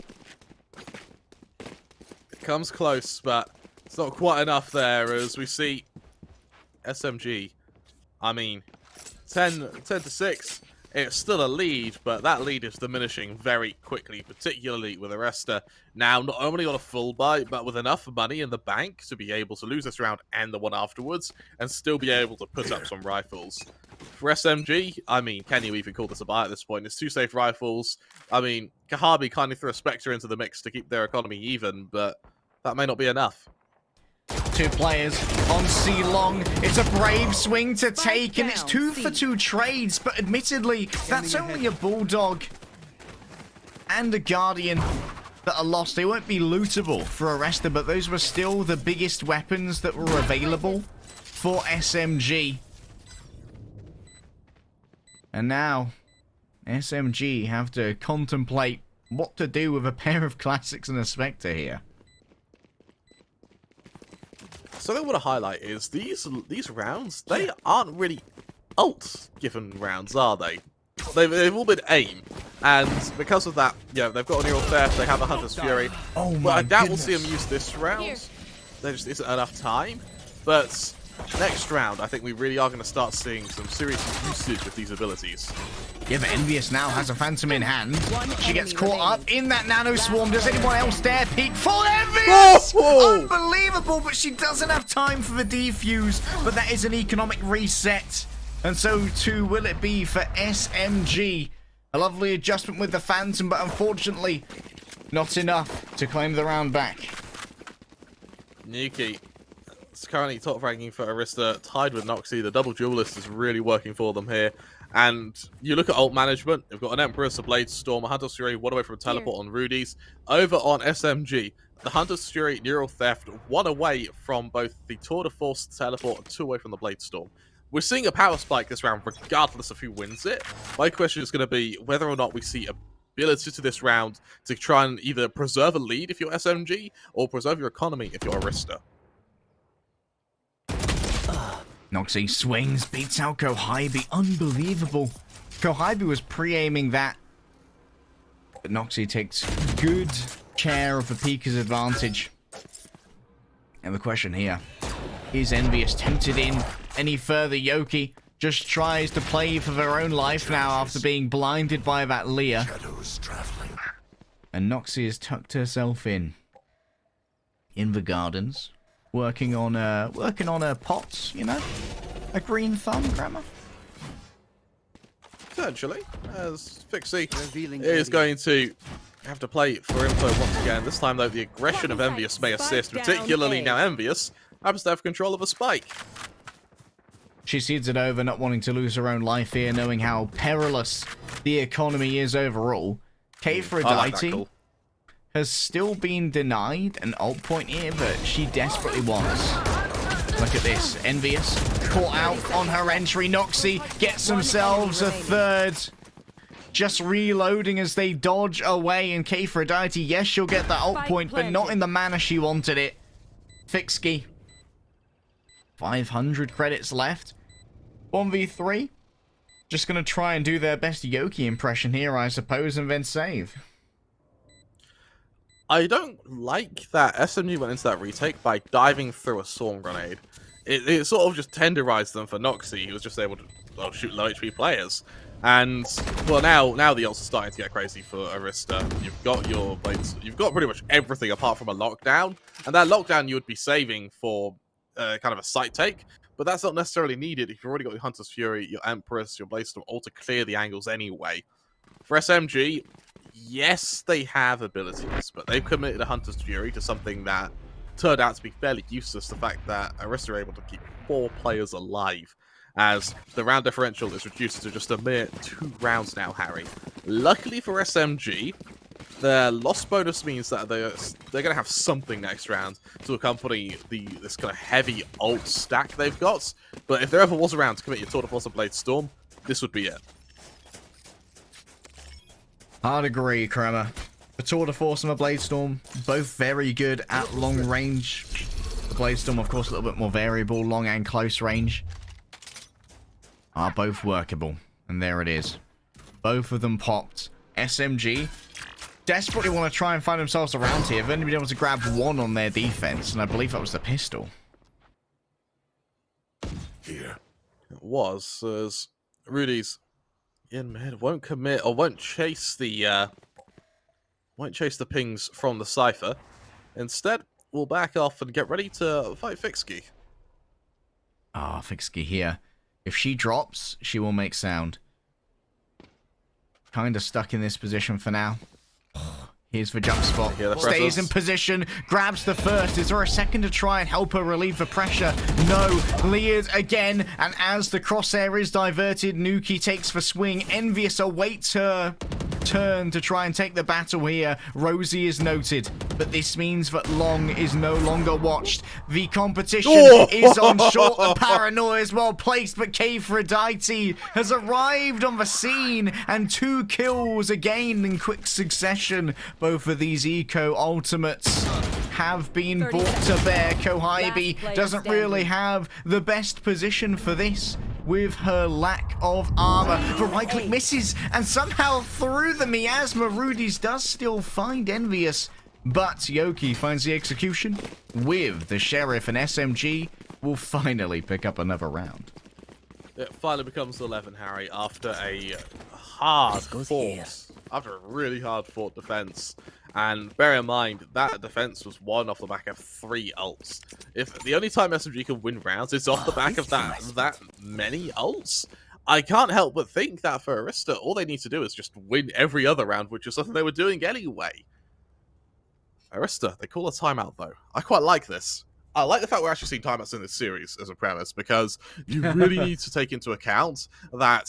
It comes close, but it's not quite enough there as we see SMG. I mean, 10 to 6. It's still a lead, but that lead is diminishing very quickly, particularly with Aresta now not only on a full buy, but with enough money in the bank to be able to lose this round and the one afterwards, and still be able to put up some rifles. For SMG, I mean, can you even call this a buy at this point? It's 2 safe rifles. I mean, Kahabi kindly threw a Spectre into the mix to keep their economy even, but that may not be enough. 2 players on C long. It's a brave swing to take, and it's 2 for 2 trades, but admittedly, that's only a Bulldog and a Guardian that are lost. They won't be lootable for Aresta, but those were still the biggest weapons that were available for SMG. And now, SMG have to contemplate what to do with a pair of classics and a Spectre here. Something I want to highlight is these rounds, they aren't really ult-given rounds, are they? They've all been aim, and because of that, yeah, they've got a neural theft, they have a Hunter's Fury. Oh my but I doubt goodness. we'll see them use this round. There just isn't enough time. But next round, I think we really are going to start seeing some serious usage of these abilities. Yeah, but Envious now has a Phantom in hand. She gets caught up in that Nano Swarm. Does anyone else dare peek? Full Envious! Oh! Unbelievable, but she doesn't have time for the defuse. But that is an economic reset. And so too will it be for SMG. A lovely adjustment with the Phantom, but unfortunately not enough to claim the round back. Nuki is currently top ranking for Arista, tied with Noxie. The double duelist is really working for them here. And you look at ult management, they've got an Empress, a Blade Storm, a Hunter's Fury, one away from a teleport on Rudy's. Over on SMG, the Hunter's Fury, Neural Theft, 1 away from both the Tour de Force teleport and 2 away from the Blade Storm. We're seeing a power spike this round regardless of who wins it. My question is going to be whether or not we see ability to this round to try and either preserve a lead if you're SMG or preserve your economy if you're Arista. Noxie swings, beats out Kohibi. Unbelievable. Kohibi was pre-aiming that. But Noxie takes good care of the Pika's advantage. And the question here, is Envious tempted in any further? Yoki just tries to play for their own life now after being blinded by that Leah. And Noxie has tucked herself in the gardens. Working on a pots, you know? A green thumb, Grammar? Potentially, as Fixie is going to have to play for info once again. This time, though, the aggression of Envious may assist, particularly now Envious happens to have control of a spike. She seeds it over, not wanting to lose her own life here, knowing how perilous the economy is overall. Aphrodite has still been denied an ult point here, but she desperately wants. Look at this. Envious caught out on her entry. Noxie gets themselves a third. Just reloading as they dodge away. And Aphrodite, yes, she'll get that ult point, but not in the manner she wanted it. Fixie. 500 credits left. 1v3. Just going to try and do their best Yoki impression here, I suppose, and then save. I don't like that SMG went into that retake by diving through a Storm Grenade. It sort of just tenderized them for Noxie. He was just able to shoot low HP players. And well, now the ults are starting to get crazy for Arista. You've got your blades, you've got pretty much everything apart from a lockdown, and that lockdown you would be saving for kind of a site take, but that's not necessarily needed if you've already got your Hunter's Fury, your Empress, your Bladestorm, all to clear the angles anyway. For SMG, yes, they have abilities, but they've committed a Hunter's Fury to something that turned out to be fairly useless. The fact that Arista are able to keep 4 players alive, as the round differential is reduced to just a mere 2 rounds now, Harry. Luckily for SMG, their loss bonus means that they're going to have something next round to accompany this kind of heavy ult stack they've got. But if there ever was a round to commit your Tour de Force and Bladestorm, this would be it. I'd agree, Kremer. The Tour de Force and the Bladestorm, both very good at long range. The Bladestorm, of course, a little bit more variable, long and close range. Are both workable. And there it is. Both of them popped. SMG desperately want to try and find themselves around here. They've only been able to grab 1 on their defense, and I believe that was the pistol. Here. It was, as Rudy's in mid, won't commit, or won't chase the pings from the Cypher. Instead, we'll back off and get ready to fight Fixky. Ah, Fixky here. If she drops, she will make sound. Kind of stuck in this position for now. Here's the jump spot. Stays in position, grabs the first. Is there a second to try and help her relieve the pressure? No. Leers again, and as the crosshair is diverted, Nuki takes the swing. Envious awaits her turn to try and take the battle here. Rosie is noted, but this means that Long is no longer watched. The competition is on short. The paranoia is well placed, but Kfredite has arrived on the scene, and 2 kills again in quick succession. Both of these eco ultimates have been brought to bear. Kohibi doesn't really have the best position for this with her lack of armor. The right click misses, and somehow through the miasma, Rudy's does still find Envious, but Yoki finds the execution with the Sheriff, and SMG will finally pick up another round. It finally becomes 11, Harry, after a hard fought, after a really hard fought defense. And bear in mind, that defense was won off the back of 3 ults. If the only time SMG can win rounds is off the back of that many ults, I can't help but think that for Arista, all they need to do is just win every other round, which is something they were doing anyway. Arista, they call a timeout, though. I quite like this. I like the fact we're actually seeing timeouts in this series as a premise, because you really need to take into account that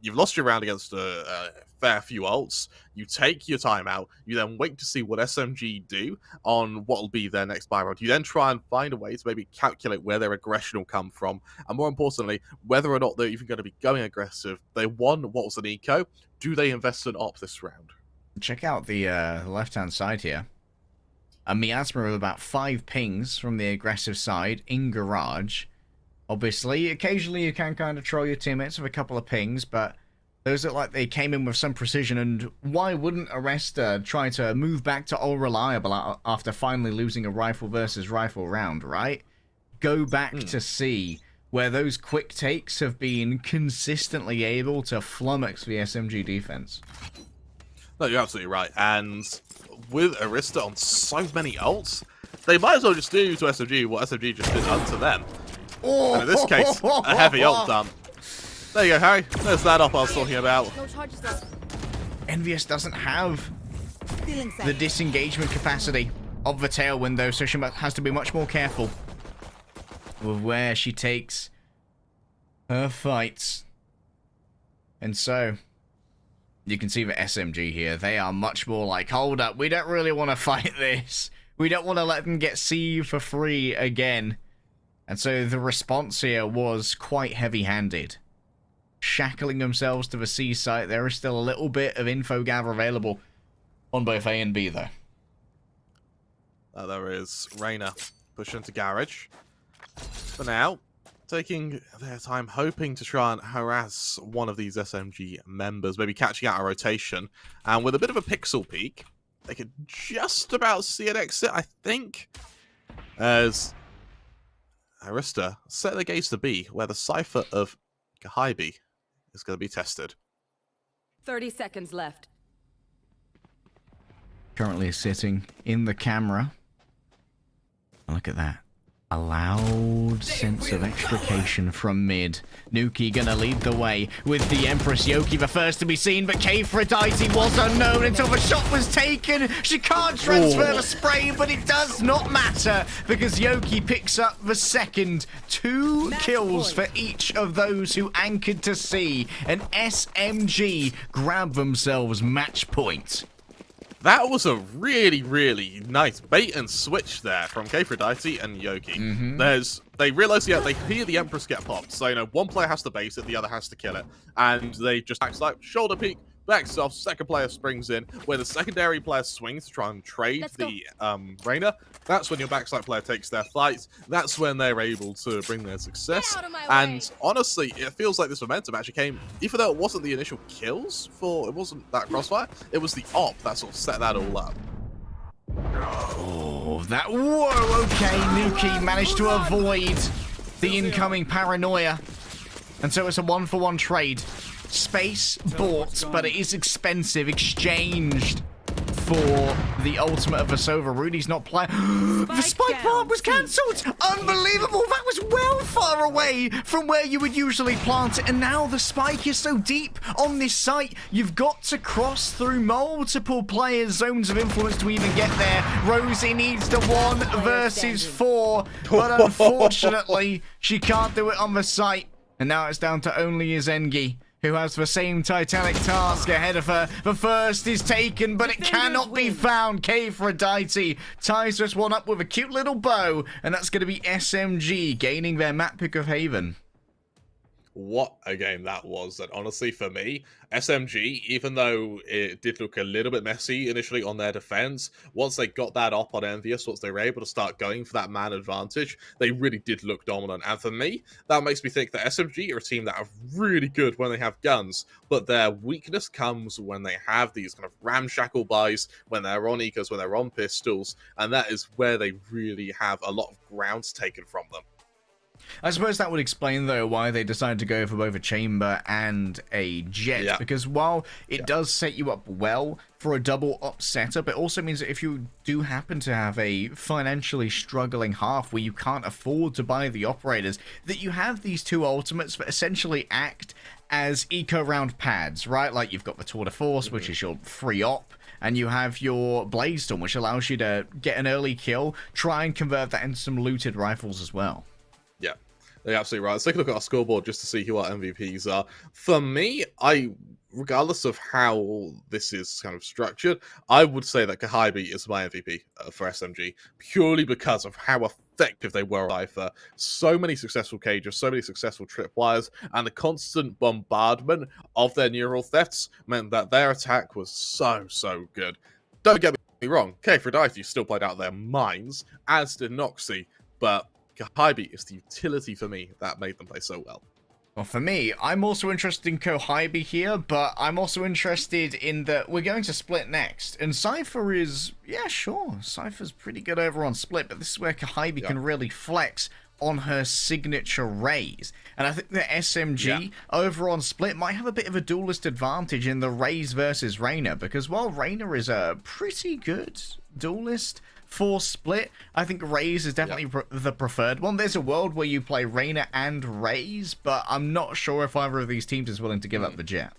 you've lost your round against a fair few ults, you take your timeout, you then wait to see what SMG do on what will be their next buy round. You then try and find a way to maybe calculate where their aggression will come from, and more importantly, whether or not they're even going to be going aggressive. They won what was an eco. Do they invest in op this round? Check out the left-hand side here. A miasma with about 5 pings from the aggressive side in garage. Obviously, occasionally you can kind of troll your teammates with a couple of pings, but those look like they came in with some precision, and why wouldn't Aresta try to move back to all reliable after finally losing a rifle versus rifle round, right? Go back to see where those quick takes have been consistently able to flummox the SMG defense. No, you're absolutely right, and with Arista on so many ults, they might as well just do to SMG what SMG just did unto them. And in this case, a heavy ult dump. There you go, Harry. There's that up I was talking about. Envious doesn't have the disengagement capacity of the tailwind, though, so she has to be much more careful with where she takes her fights. And so, you can see the SMG here. They are much more like, hold up, we don't really want to fight this. We don't want to let them get C for free again. And so the response here was quite heavy-handed. Shackling themselves to the C site. There is still a little bit of info gather available on both A and B, though. There is Reyna push into garage. For now, taking their time, hoping to try and harass one of these SMG members, maybe catching out a rotation. And with a bit of a pixel peek, they could just about see an exit, I think, as Arista set their gaze to B, where the Cypher of Kahibi is going to be tested. 30 seconds left. Currently sitting in the camera. Look at that. A loud sense of extrication from mid. Nuki gonna lead the way with the Empress Yoki, the first to be seen, but Aphrodite was unknown until the shot was taken. She can't transfer the spray, but it does not matter because Yoki picks up the second. 2 kills for each of those who anchored to C, and SMG grab themselves match point. That was a really, really nice bait and switch there from Aphrodite and Yoki. They realize, they hear the Empress get popped. So, one player has to base it, the other has to kill it. And they just backslipe, shoulder peek, backs off, second player springs in, where the secondary player swings to try and trade the Reyna. That's when your backside player takes their flights. That's when they're able to bring their success. And honestly, it feels like this momentum actually came, even though it wasn't the initial kills it wasn't that crossfire, it was the op that sort of set that all up. Oh, whoa, okay, Nuki managed to avoid the incoming paranoia. And so it's a 1-for-1 trade. Space bought, but it is expensive, exchanged for the ultimate of Vasova. Rudy's not playing. The spike plant was cancelled! Unbelievable! That was well far away from where you would usually plant it, and now the spike is so deep on this site, you've got to cross through multiple players' zones of influence to even get there. Rosie needs the 1 versus 4, but unfortunately, she can't do it on the site, and now it's down to only Izengi, who has the same titanic task ahead of her. The first is taken, but it cannot be found. Aphrodite ties this one up with a cute little bow, and that's going to be SMG gaining their map pick of Haven. What a game that was. And honestly, for me, SMG, even though it did look a little bit messy initially on their defense, once they got that up on Envious, once they were able to start going for that man advantage, they really did look dominant. And for me, that makes me think that SMG are a team that are really good when they have guns, but their weakness comes when they have these kind of ramshackle buys, when they're on Ecos, when they're on pistols, and that is where they really have a lot of ground taken from them. I suppose that would explain, though, why they decided to go for both a chamber and a jet, because while it does set you up well for a double op setup, it also means that if you do happen to have a financially struggling half where you can't afford to buy the operators, that you have these 2 ultimates that essentially act as eco-round pads, right? Like you've got the Tour de Force, which is your free op, and you have your Blaze Storm, which allows you to get an early kill, try and convert that into some looted rifles as well. Yeah, they're absolutely right. Let's take a look at our scoreboard just to see who our MVPs are. For me, regardless of how this is kind of structured, I would say that Kahibi is my MVP for SMG, purely because of how effective they were on Cypher. So many successful cages, so many successful tripwires, and the constant bombardment of their neural thefts meant that their attack was so good. Don't get me wrong, Aphrodite still played out their minds, as did Noxy, but Kahibi is the utility for me that made them play so well. Well, for me, I'm also interested in Kohibi here, but I'm also interested in that we're going to Split next. And Cypher is, yeah, sure, Cypher's pretty good over on Split, but this is where Kohibi can really flex on her signature raise. And I think that SMG over on Split might have a bit of a duelist advantage in the raise versus Reyna, because while Reyna is a pretty good duelist for Split, I think Raze is definitely the preferred one. There's a world where you play Reyna and Raze, but I'm not sure if either of these teams is willing to give up the jet.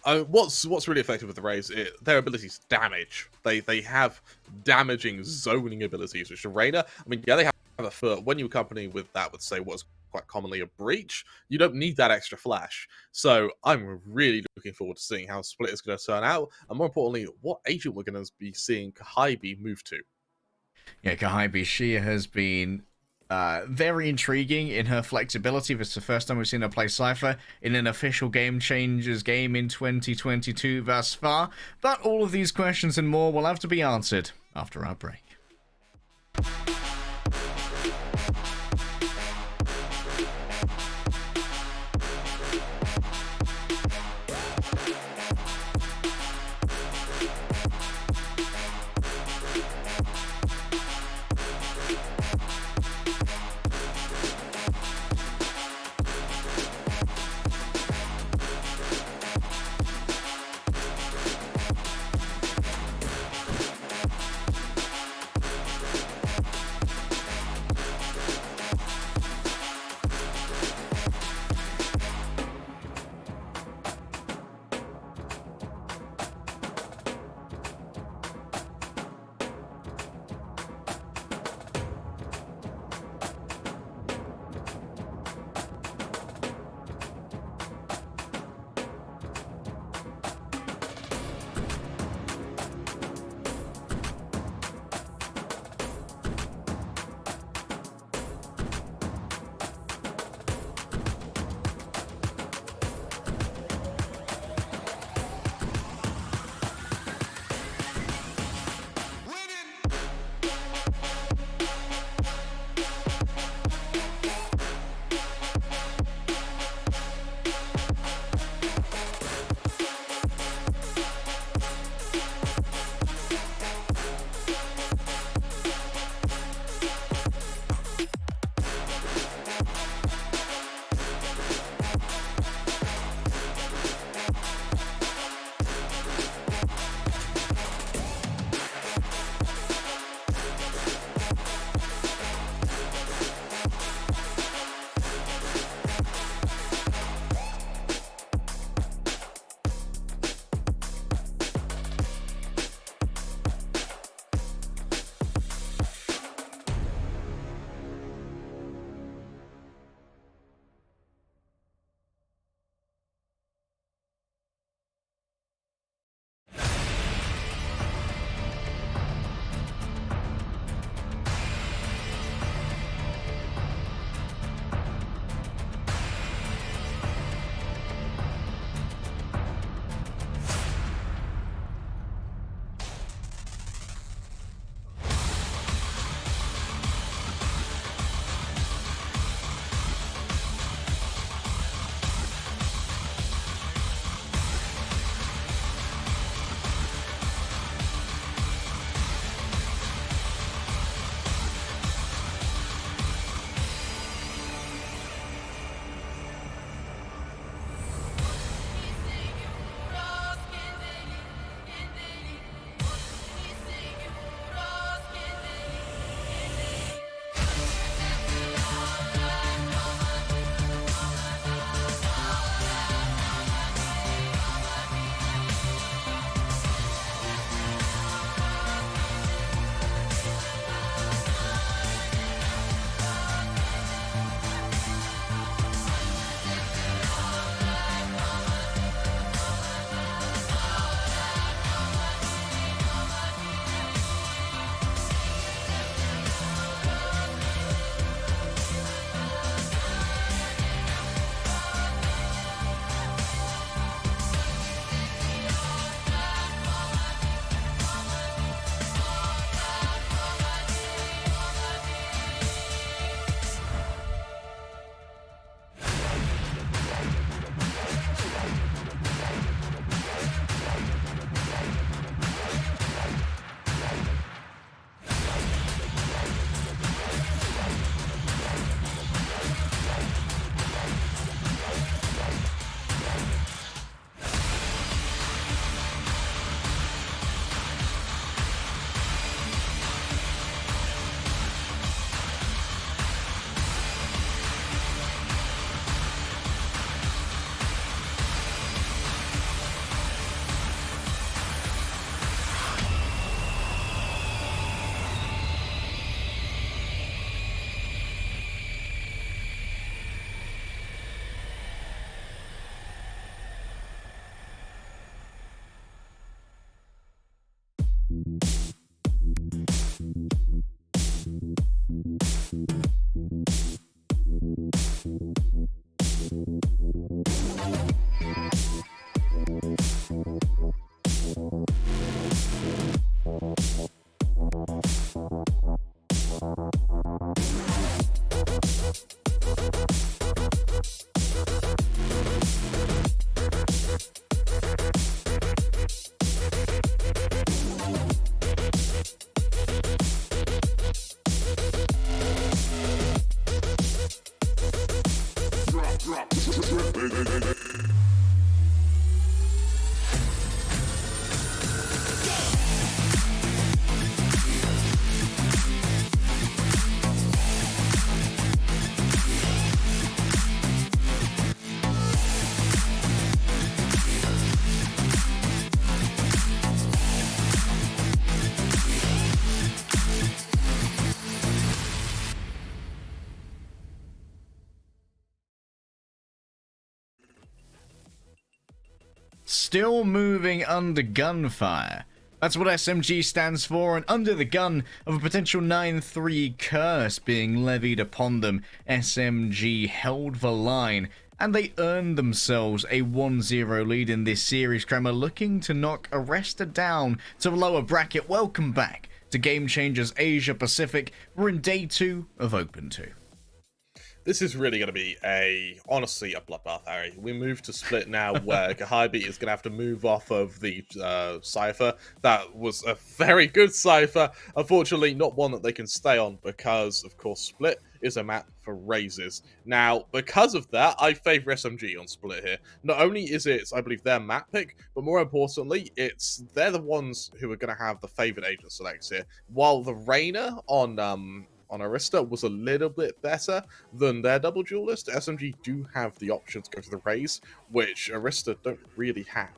What's really effective with the Raze, their abilities damage. They have damaging zoning abilities, which Reyna, I mean, yeah, they have a foot. When you accompany with that, with say what's quite commonly a breach, you don't need that extra flash. So I'm really looking forward to seeing how Split is going to turn out, and more importantly, what agent we're going to be seeing Kahibi move to. Yeah, Kahibi, she has been very intriguing in her flexibility. This is the first time we've seen her play Cypher in an official Game Changers game in 2022 thus far. But all of these questions and more will have to be answered after our break. Still moving under gunfire. That's what SMG stands for, and under the gun of a potential 9-3 curse being levied upon them, SMG held the line, and they earned themselves a 1-0 lead in this series. Kramer looking to knock Aresta down to the lower bracket. Welcome back to Game Changers Asia Pacific. We're in day 2 of Open 2. This is really going to be honestly, a bloodbath, Harry. We move to split now, where Kahibi is going to have to move off of the Cypher. That was a very good Cypher. Unfortunately, not one that they can stay on, because, of course, split is a map for raises. Now, because of that, I favour SMG on split here. Not only is it, I believe, their map pick, but more importantly, they're the ones who are going to have the favoured agent selects here. While the Reyna on Aresta was a little bit better than their double duelist, SMG do have the option to go to the raise, which Aresta don't really have.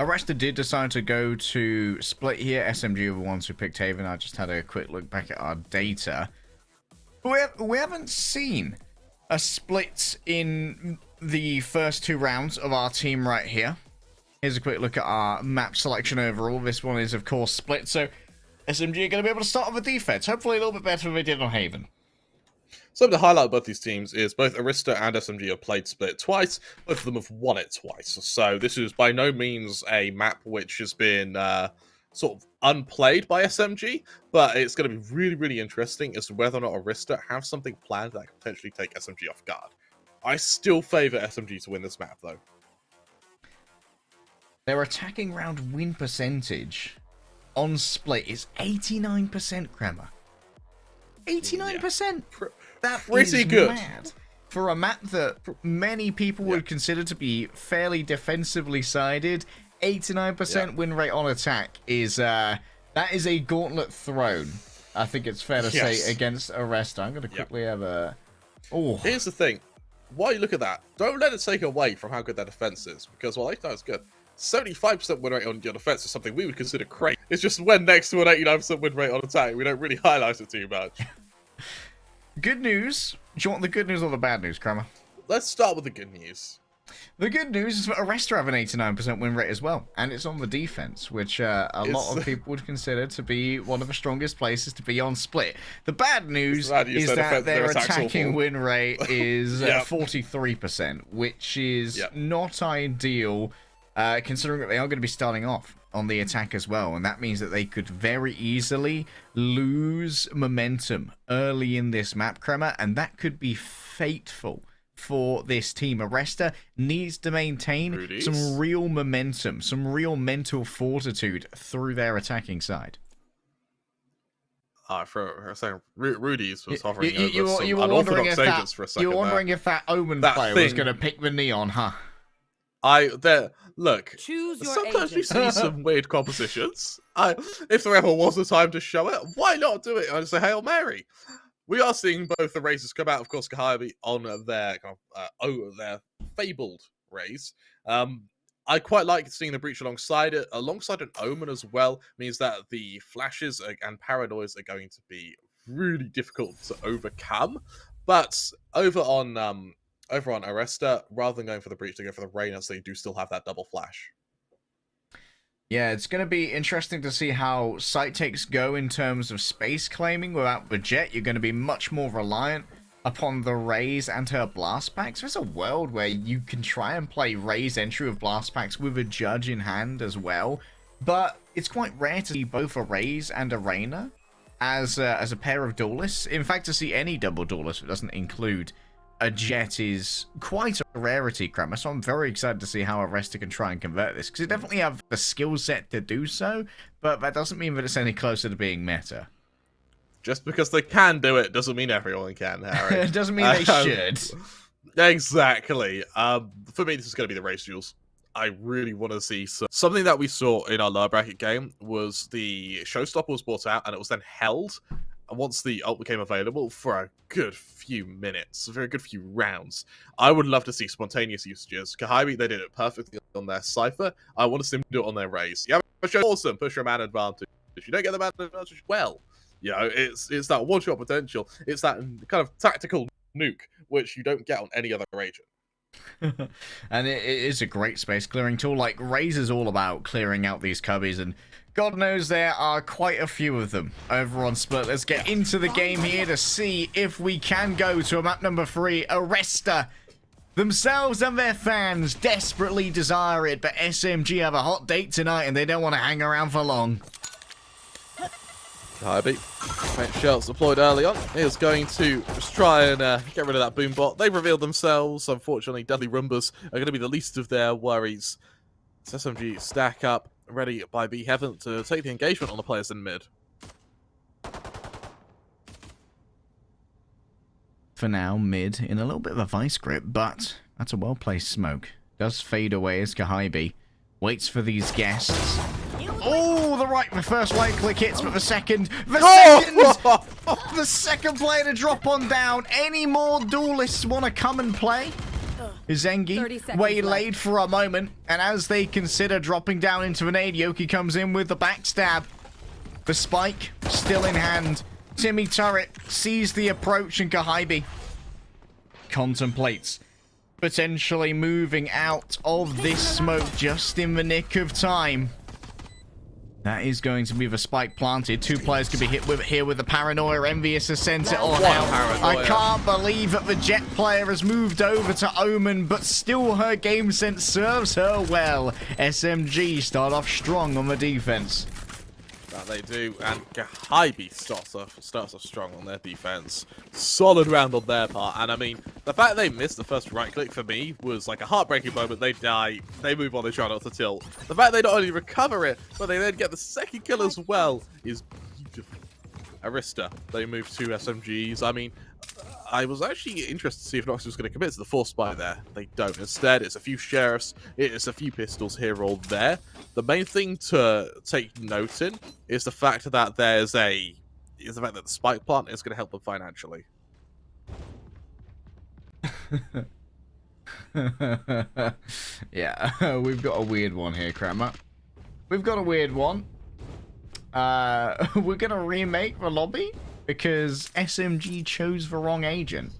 Aresta did decide to go to split here. SMG were the ones who picked Haven. I just had a quick look back at our data. We haven't seen a split in the first 2 rounds of our team right here. Here's a quick look at our map selection overall. This one is, of course, split, so SMG are going to be able to start with a defense. Hopefully a little bit better than they did on Haven. Something to highlight about these teams is both Aresta and SMG have played split twice. Both of them have won it twice. So this is by no means a map which has been sort of unplayed by SMG, but it's going to be really, really interesting as to whether or not Aresta have something planned that could potentially take SMG off guard. I still favour SMG to win this map, though. Their attacking round win percentage on split is 89%, Kramer. 89%. Yeah. That pretty is good mad. For a map that many people would consider to be fairly defensively sided, 89% win rate on attack is that is a gauntlet thrown. I think it's fair to say against Aresta. I'm going to quickly have a. Oh, here's the thing. While you look at that, don't let it take away from how good their defense is, because while I thought it's good, 75% win rate on your defense is something we would consider great. It's just when next to an 89% win rate on attack, we don't really highlight it too much. Good news. Do you want the good news or the bad news, Kramer? Let's start with the good news. The good news is that Aresta have an 89% win rate as well, and it's on the defense, which a lot of people would consider to be one of the strongest places to be on split. The bad news is that their attacking win rate is 43%, which is not ideal, considering that they are going to be starting off on the attack as well, and that means that they could very easily lose momentum early in this map, Kramer, and that could be fateful for this team. Aresta needs to maintain some real momentum, some real mental fortitude through their attacking side. For a second, Rudy's was hovering you over were some unorthodox agents for a second. You were wondering if that Omen player was going to pick the Neon, huh? Look, sometimes we see some weird compositions. If there ever was a time to show it, why not do it? I just say Hail Mary. We are seeing both the races come out, of course, Kahibi on their their fabled race. I quite like seeing the breach alongside it, alongside an Omen as well. Means that the flashes and paranoias are going to be really difficult to overcome. But over on Aresta, rather than going for the breach, they go for the Reyna, so they do still have that double flash. Yeah, it's going to be interesting to see how site takes go in terms of space claiming. Without the Jet, you're going to be much more reliant upon the Raze and her blast packs. There's a world where you can try and play Raze entry with blast packs with a Judge in hand as well, but it's quite rare to see both a Raze and a Reyna as a pair of duelists. In fact, to see any double duelist that doesn't include a Jet is quite a rarity, Kramer, so I'm very excited to see how Aresta can try and convert this, because they definitely have the skill set to do so, but that doesn't mean that it's any closer to being meta. Just because they can do it doesn't mean everyone can, Harry. It doesn't mean they should. Exactly. For me, this is going to be the race duels. I really want to see something that we saw in our lower bracket game was the showstopper was brought out and it was then held. And once the ult became available for a good few minutes, for a good few rounds, I would love to see spontaneous usages. Kahibi, they did it perfectly on their Cypher. I want to see them do it on their Raze. Yeah, awesome. Push your man advantage. If you don't get the man advantage, well, you know, it's that one-shot potential. It's that kind of tactical nuke, which you don't get on any other agent. And it is a great space clearing tool. Like, Raze is all about clearing out these cubbies, and God knows there are quite a few of them over on Split. Let's get into the game here to see if we can go to a map number 3. Aresta themselves and their fans desperately desire it, but SMG have a hot date tonight and they don't want to hang around for long. Kahibi, shells deployed early on. He was going to just try and get rid of that boom bot. They've revealed themselves. Unfortunately, Deadly Rumbas are going to be the least of their worries. SMG stack up, ready by B Heaven to take the engagement on the players in mid. For now, mid in a little bit of a vice grip, but that's a well-placed smoke. Does fade away as Kahibi waits for these guests. Oh, the first right click hits, but the second player to drop on down. Any more duelists want to come and play? Zengi waylaid for a moment, and as they consider dropping down into an aid, Yoki comes in with the backstab. The spike still in hand. Timmy Turret sees the approach, and Kahibi contemplates potentially moving out of this smoke just in the nick of time. That is going to be the spike planted. 2 players could be hit with here with the paranoia. Envious has sent it all out. I can't believe that the Jet player has moved over to Omen, but still her game sense serves her well. SMG start off strong on the defense. That they do, and Kahibi starts off strong on their defense. Solid round on their part, and I mean, the fact they missed the first right click for me was like a heartbreaking moment. They die, they move on, they try not to tilt. The fact they not only recover it, but they then get the second kill as well is beautiful. Aresta, they move 2 SMGs. I mean, I was actually interested to see if Nox was going to commit to the force spy there. They don't. Instead, it's a few sheriffs, it's a few pistols here or there. The main thing to take note in is the fact that the spike plant is going to help them financially. Yeah, we've got a weird one here, Kramer. We've got a weird one. We're going to remake the lobby because SMG chose the wrong agent.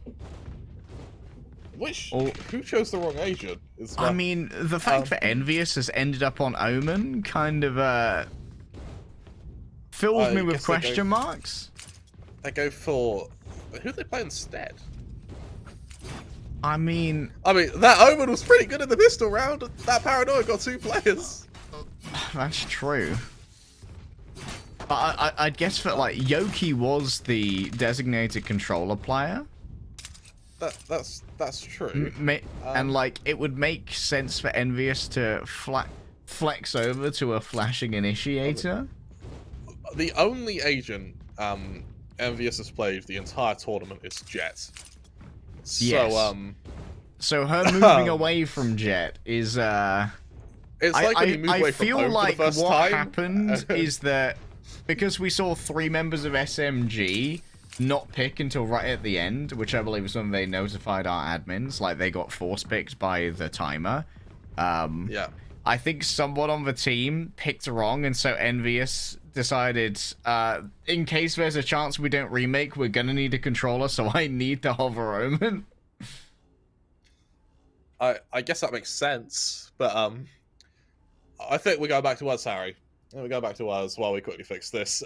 Who chose the wrong agent? I mean, the fact that Envious has ended up on Omen kind of fills me with question marks. They go for... Who do they play instead? I mean, that Omen was pretty good in the pistol round. That Paranoia got 2 players. That's true. But I guess that, like, Yoki was the designated controller player. That's true. And, like, it would make sense for Envious to flex over to a flashing initiator. The only agent Envious has played the entire tournament is Jet. So, yes. So her moving away from Jet is, it's like when you move away from home for the first time. What happened is that because we saw 3 members of SMG not pick until right at the end, which I believe is when they notified our admins, like they got force picked by the timer. Yeah. I think someone on the team picked wrong, and so Envious decided, in case there's a chance we don't remake, we're gonna need a controller, so I need to hover Omen. I guess that makes sense, but I think we go back to us, Harry. We go back to us while we quickly fix this.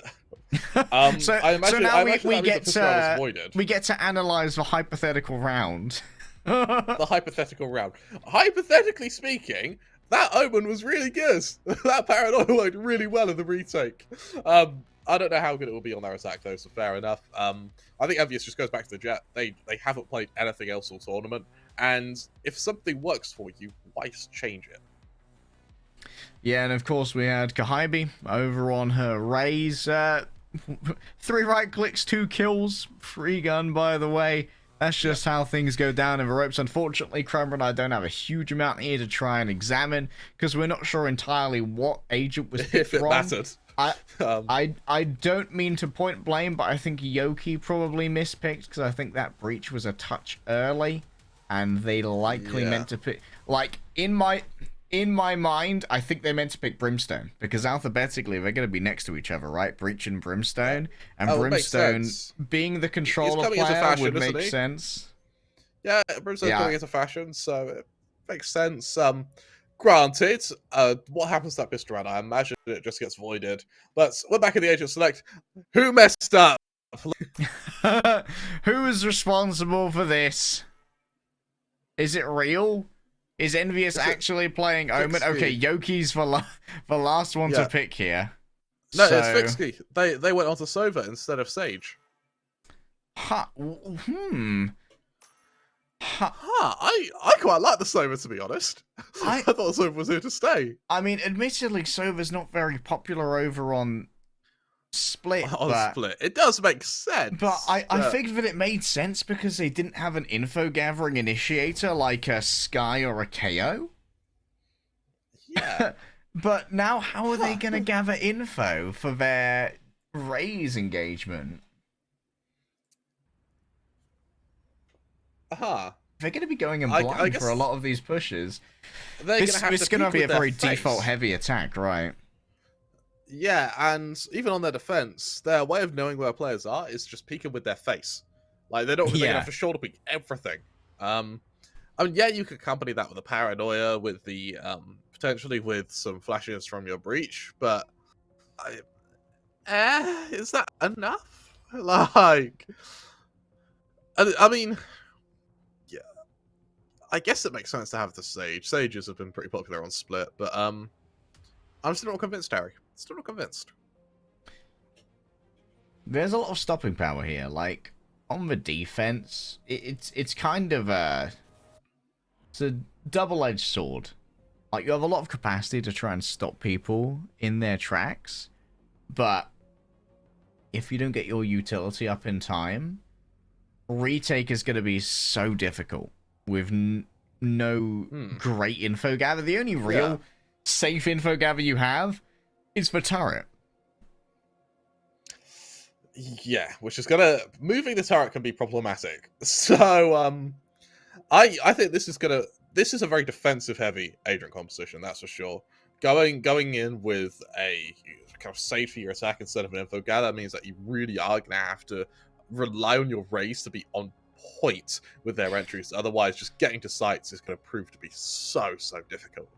So now we get to analyze the hypothetical round. The hypothetical round. Hypothetically speaking, that Omen was really good. That Paranoia worked really well in the retake. I don't know how good it will be on their attack though, so fair enough. I think Envious just goes back to the Jet. They haven't played anything else all tournament, and if something works for you, why change it? Yeah, and of course we had Kahibi over on her Raze. 3 right clicks, 2 kills, free gun by the way. That's just how things go down in the ropes. Unfortunately, Kramer and I don't have a huge amount here to try and examine because we're not sure entirely what agent was picked If it wrong. mattered. I don't mean to point blame, but I think Yoki probably mispicked because I think that breach was a touch early, and they likely meant to pick. Like in my mind, I think they meant to pick Brimstone because alphabetically they're going to be next to each other, right? Breach and Brimstone, and Brimstone being the controller player would make sense. Yeah, Brimstone's coming into fashion, so it makes sense. Granted, what happens to that pistol round? I imagine it just gets voided. But we're back in the Agent Select. Who messed up? Who is responsible for this? Is it real? Is Envious actually playing Omen? Okay, Yoki's the last one to pick here. No, it's Fixky. They went on to Sova instead of Sage. I quite like the Sova, to be honest. I thought Sova was here to stay. I mean, admittedly, Sova's not very popular over on Split. Split. It does make sense. But I figured that it made sense because they didn't have an info gathering initiator like a Sky or a KO. Yeah. But now how are they going to gather info for their Raze engagement? They're going to be going in blind I guess for a lot of these pushes. It's going to be a very default heavy attack, right? Yeah, and even on their defense, their way of knowing where players are is just peeking with their face. Like, they don't have to shoulder peek everything. I mean, yeah, you could accompany that with a paranoia, with the potentially with some flashes from your breach, but is that enough? Like, I mean, yeah, I guess it makes sense to have the Sage. Sages have been pretty popular on Split, but I'm still not convinced, Harry. Still not convinced. There's a lot of stopping power here. Like, on the defense, it's kind of it's a double-edged sword. Like, you have a lot of capacity to try and stop people in their tracks, but if you don't get your utility up in time, retake is going to be so difficult with no great info gather. The only real safe info gather you have is the turret. Yeah, which is moving the turret can be problematic. So I think this is a very defensive heavy agent composition, that's for sure. Going in with a kind of safe for your attack instead of an info gather means that you really are gonna have to rely on your Raze to be on point with their entries. Otherwise, just getting to sites is going to prove to be so difficult.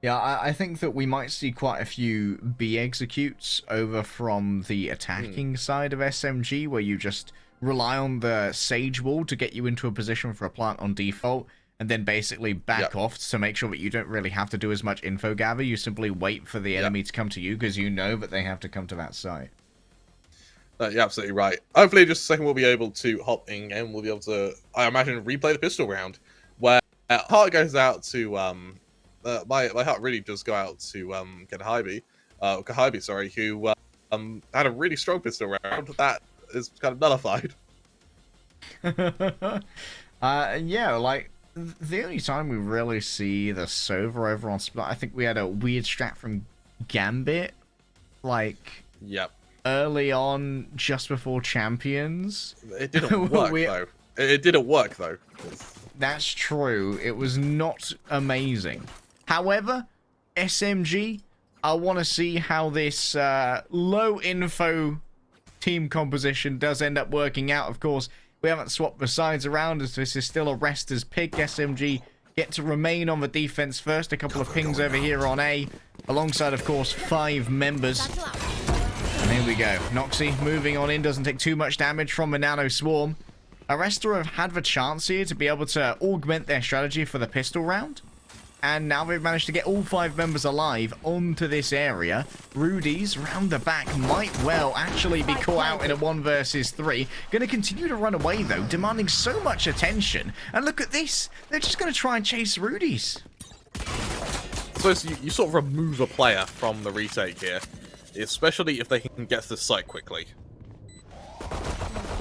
Yeah, I think that we might see quite a few B executes over from the attacking side of SMG, where you just rely on the Sage wall to get you into a position for a plant on default, and then basically back off to make sure that you don't really have to do as much info gather. You simply wait for the enemy to come to you, because you know that they have to come to that site. You're absolutely right. Hopefully, just a second, we'll be able to hop in and we'll be able to, I imagine, replay the pistol round, where heart goes out to, my heart really does go out to Kahibi, sorry, who had a really strong pistol round that is kind of nullified. Yeah, like, the only time we really see the Sova over on Split, I think we had a weird strat from Gambit, like, early on, just before Champions. It didn't work, though. It didn't work, though. That's true. It was not amazing. However, SMG, I want to see how this low info team composition does end up working out. Of course, we haven't swapped the sides around, as this is still Aresta's pick. SMG get to remain on the defense first. A couple of pings over here on A, alongside, of course, 5 members. And here we go. Noxy moving on in, doesn't take too much damage from the Nano Swarm. Aresta have had the chance here to be able to augment their strategy for the pistol round. And now they've managed to get all 5 members alive onto this area. Rudy's round the back might well actually be caught out in a 1 versus 3. Going to continue to run away, though, demanding so much attention. And look at this. They're just going to try and chase Rudy's. So you sort of remove a player from the retake here, especially if they can get to the site quickly.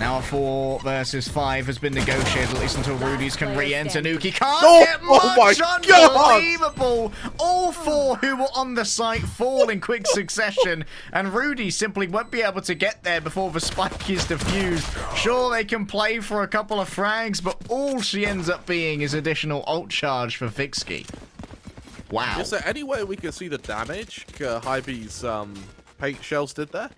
Now a 4 versus 5 has been negotiated, at least until Rudy's can re-enter. Nuki can't Oh, get oh my much. God. Unbelievable. All 4 who were on the site fall in quick succession, and Rudy simply won't be able to get there before the spike is defused. Sure, they can play for a couple of frags, but all she ends up being is additional ult charge for Fixky. Wow. Is there any way we can see the damage Hybe's paint shells did there?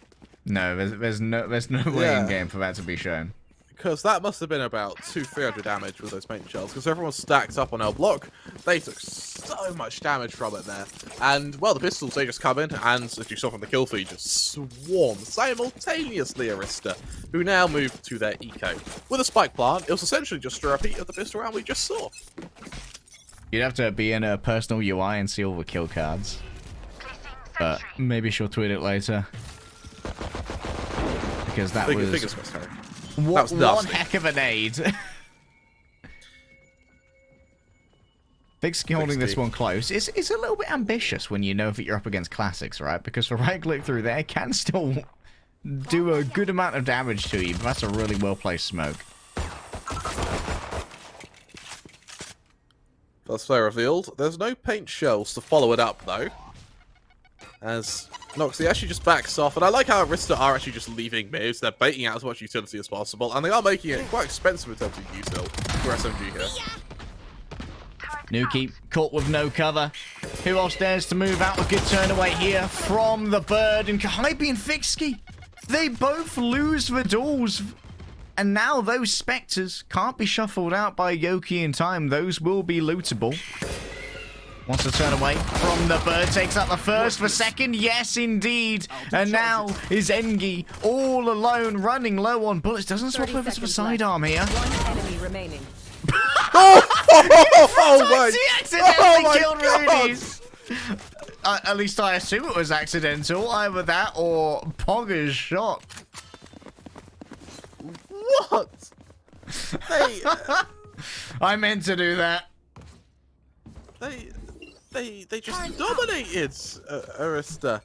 No, there's no way in game for that to be shown. Because that must have been about 200-300 damage with those paint shells. Because everyone stacked up on L block, they took so much damage from it there. And well, the pistols, they just come in, and as you saw from the kill feed, just swarm simultaneously Aresta, who now move to their eco. With a spike plant, it was essentially just a repeat of the pistol round we just saw. You'd have to be in a personal UI and see all the kill cards. But maybe she'll tweet it later. Because that was one heck of a nade. Fixky holding this one close. It's a little bit ambitious when you know that you're up against classics, right? Because the right click through there can still do a good amount of damage to you, but that's a really well-placed smoke. First player revealed. There's no paint shells to follow it up, though. As Noxie actually just backs off, and I like how Arista are actually just leaving moves. They're baiting out as much utility as possible, and they are making it quite expensive in terms of util for SMG here. Nuki caught with no cover. Who else dares to move out? A good turn away here from the bird, and Hybe and Fixky, they both lose the duels. And now those Spectres can't be shuffled out by Yoki in time. Those will be lootable. Wants to turn away from the bird. Takes out the first, the second. Yes, indeed. And now is Engi all alone, running low on bullets. Doesn't swap over to the sidearm here. One enemy remaining. He accidentally killed Rudy's. At least I assume it was accidental. Either that or Pogger's shot. What? Hey, I meant to do that. They just dominated Arista.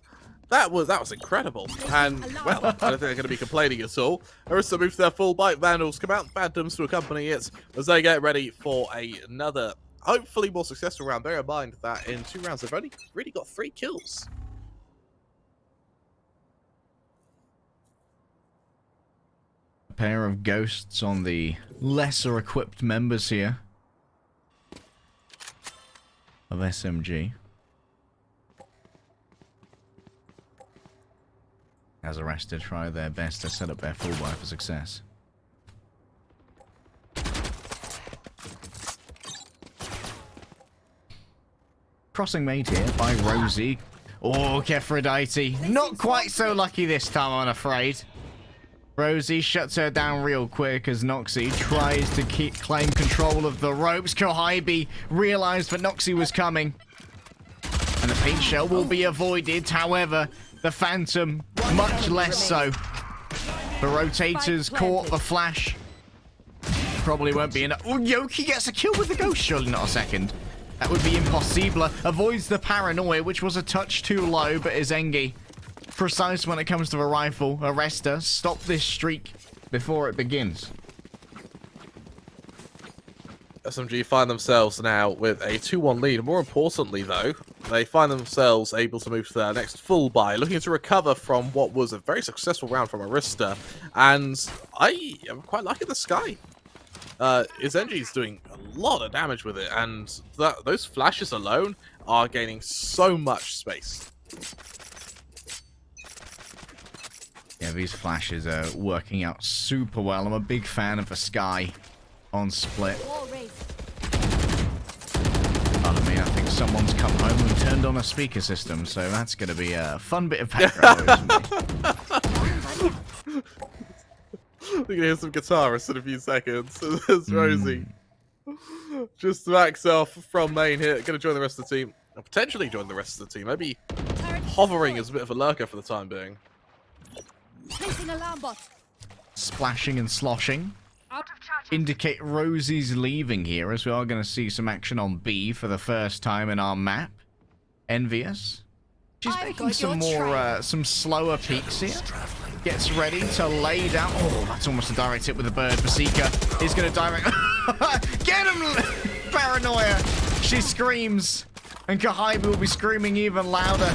That was incredible. And well, I don't think they're going to be complaining at all. Arista moves their full bite. Vandals come out, Phantoms to accompany it as they get ready for another, hopefully more successful round. Bear in mind that in 2 rounds they've only really got 3 kills. A pair of ghosts on the lesser equipped members here of SMG. As Aresta try their best to set up their full buy for success. Crossing made here by Rosie. Oh, Kefrodite. Not quite so lucky this time, I'm afraid. Rosie shuts her down real quick as Noxie tries to claim control of the ropes. Hybe realized that Noxie was coming. And the paint shell will be avoided. However, the Phantom, much less so. The rotators caught the flash. Probably won't be enough. Oh, Yoki gets a kill with the ghost. Surely not a second. That would be impossible. Avoids the paranoia, which was a touch too low, but is Engi precise when it comes to the rifle. Aresta, stop this streak before it begins. SMG find themselves now with a 2-1 lead. More importantly, though, they find themselves able to move to their next full buy, looking to recover from what was a very successful round from Arista. And I am quite liking the Sky. Izenji's doing a lot of damage with it, and those flashes alone are gaining so much space. Yeah, these flashes are working out super well. I'm a big fan of the Sky on split. I mean, I think someone's come home and turned on a speaker system, so that's going to be a fun bit of background noise for me. We're going to hear some guitarists in a few seconds. There's Rosie. Just max off from main here. Going to join the rest of the team. Or potentially join the rest of the team. Maybe hovering as a bit of a lurker for the time being. Splashing and sloshing. Indicate Rosie's leaving here, as we are going to see some action on B for the first time in our map. Envious. She's making some more, some slower peaks here. gets ready to lay down. Oh, that's almost a direct hit with the bird. Vasika is going to direct. Get him! Paranoia. She screams. And Kahibi will be screaming even louder.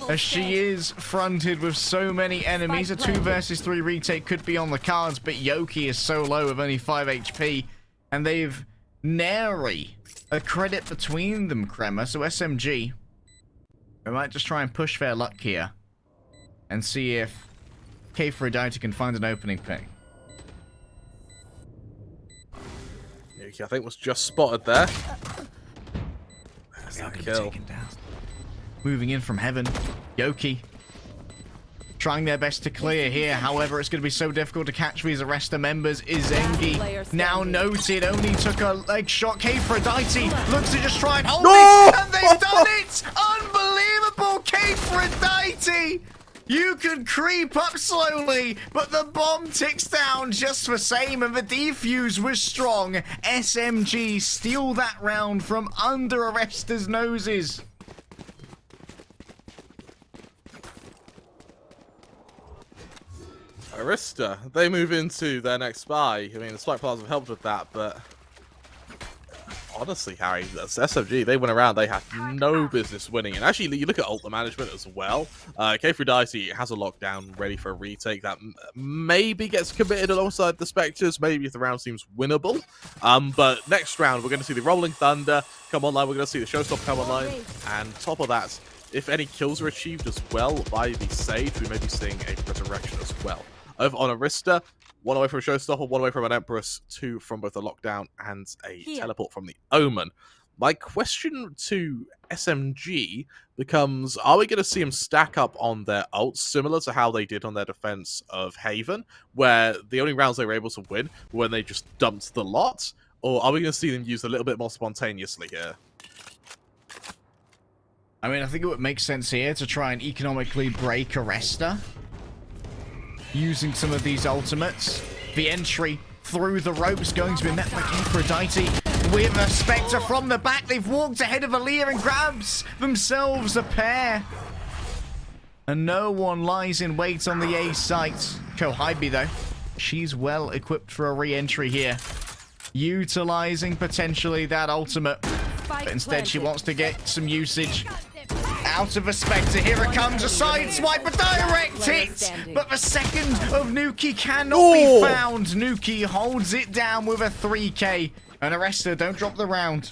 As she is fronted with so many enemies. A 2 versus 3 retake could be on the cards, but Yoki is so low with only 5 HP. And they've nary a credit between them, Crema. So SMG, they might just try and push their luck here. And see if K4Dita can find an opening pick. Yoki, I think, was just spotted there. There's that kill. Moving in from heaven. Yoki trying their best to clear here. However, it's going to be so difficult to catch these Aresta members. Izengi now noted. Only took a leg shot. K4Dita looks to just try and hold it. And they've done it! Unbelievable! K4Dita! You can creep up slowly, but the bomb ticks down just the same, and the defuse was strong. SMG steal that round from under Aresta's noses. Aresta, they move into their next spy. I mean, the spike plans have helped with that, but honestly, Harry, that's SMG. They went around. They had no business winning. And actually, you look at ult management as well. K4Dita has a lockdown ready for a retake that maybe gets committed alongside the Spectres. Maybe if the round seems winnable. But next round, we're going to see the Rolling Thunder come online. We're going to see the Showstopper come online. And top of that, if any kills are achieved as well by the Sage, we may be seeing a resurrection as well. Over on Aresta, 1 away from a Showstopper, 1 away from an Empress, 2 from both a lockdown and a teleport from the Omen. My question to SMG becomes, are we going to see them stack up on their ults, similar to how they did on their defense of Haven, where the only rounds they were able to win were when they just dumped the lot? Or are we going to see them used a little bit more spontaneously here? I mean, I think it would make sense here to try and economically break Aresta. Using some of these ultimates. The entry through the ropes going to be met by K4Dita with a Spectre from the back. They've walked ahead of Aaliyah and grabs themselves a pair. And no one lies in wait on the A site. Kohibi, though, she's well equipped for a re-entry here. Utilizing potentially that ultimate. But instead she wants to get some usage out of a Spectre. Here it comes, a side swipe, a direct hit, but the second of Nuki cannot be found. Nuki holds it down with a 3k, and Aresta don't drop the round.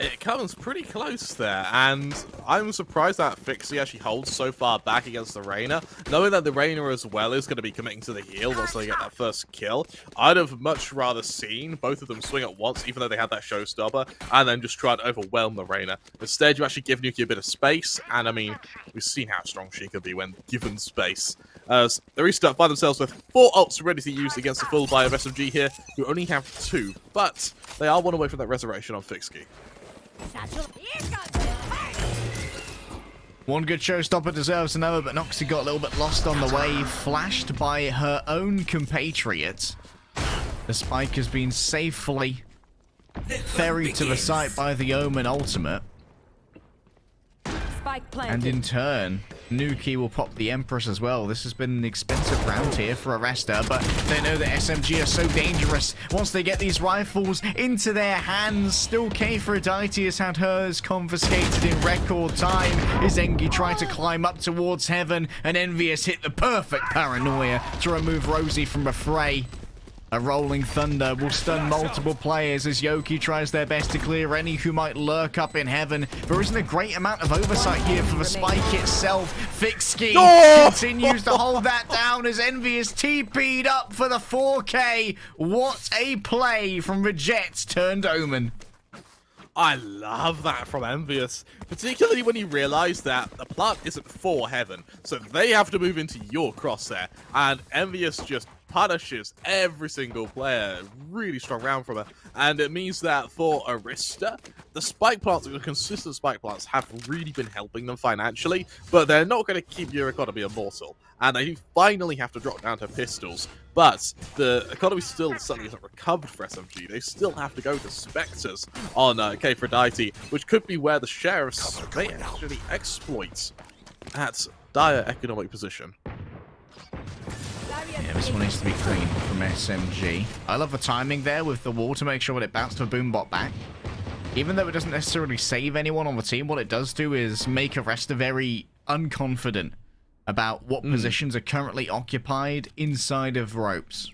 It comes pretty close there, and I'm surprised that Fixie actually holds so far back against the Reyna. Knowing that the Reyna as well is going to be committing to the heal once they get that first kill, I'd have much rather seen both of them swing at once, even though they had that Showstopper, and then just try to overwhelm the Reyna. Instead, you actually give Nuki a bit of space, and I mean, we've seen how strong she can be when given space. As the Restart find themselves with 4 ults ready to use against the full buy of SMG here, who only have 2, but they are 1 away from that resurrection on Fixie. One good Showstopper deserves another, but Noxie got a little bit lost on the way, flashed by her own compatriot. The spike has been safely ferried to the site by the Omen ultimate. And in turn, Nuki will pop the Empress as well. This has been an expensive round here for Aresta, but they know that SMG are so dangerous. Once they get these rifles into their hands, still K4Dita has had hers confiscated in record time. Izengi tried to climb up towards heaven, and Envious hit the perfect paranoia to remove Rosie from the fray. A Rolling Thunder will stun multiple players as Yoki tries their best to clear any who might lurk up in heaven. There isn't a great amount of oversight here for the spike itself. Fixie continues to hold that down as Envious TP'd up for the 4K. What a play from the Jets turned Omen. I love that from Envious, particularly when you realise that the plant isn't for Heaven, so they have to move into your crosshair, and Envious just punishes every single player. Really strong round from her, and it means that for Aresta, the spike plants, the consistent spike plants, have really been helping them financially, but they're not going to keep your economy immortal, and they finally have to drop down to pistols. But the economy still suddenly isn't recovered for SMG. They still have to go to Spectres on K4Dita, which could be where the Sheriffs may actually exploit at dire economic position. Yeah, this one needs to be clean from SMG. I love the timing there with the wall to make sure that it bounced the boombot back. Even though it doesn't necessarily save anyone on the team, what it does do is make Aresta very unconfident about what positions are currently occupied inside of ropes.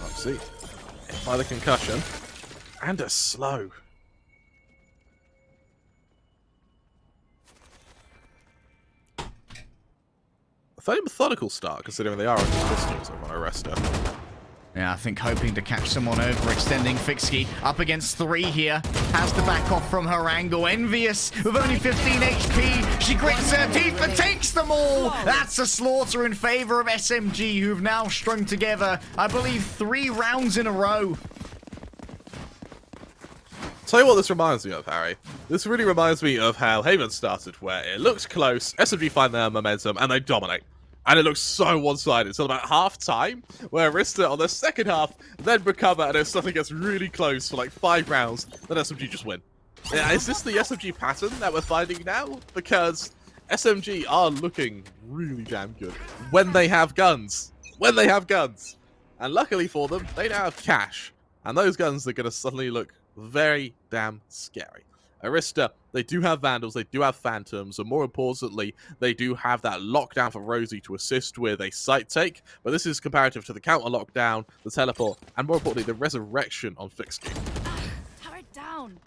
Let's see. By the concussion. And a slow. A fairly methodical start, considering they are on pistols over on Aresta. Yeah, I think hoping to catch someone over, extending Fixky up against 3 here. Has to back off from her angle. Envious with only 15 HP. She grits her teeth and takes them all. That's a slaughter in favor of SMG, who've now strung together, I believe, 3 rounds in a row. Tell you what this reminds me of, Harry. This really reminds me of how Haven started, where it looks close, SMG find their momentum, and they dominate. And it looks so one-sided until about half-time, where Arista on the second half then recover, and it suddenly gets really close for like 5 rounds, then SMG just win. Yeah, is this the SMG pattern that we're finding now? Because SMG are looking really damn good when they have guns. When they have guns. And luckily for them, they now have cash. And those guns are going to suddenly look very damn scary. Arista, they do have Vandals, they do have Phantoms, and more importantly, they do have that lockdown for Rosie to assist with a sight take, but this is comparative to the counter lockdown, the teleport, and more importantly, the resurrection on Fixky. Turret down.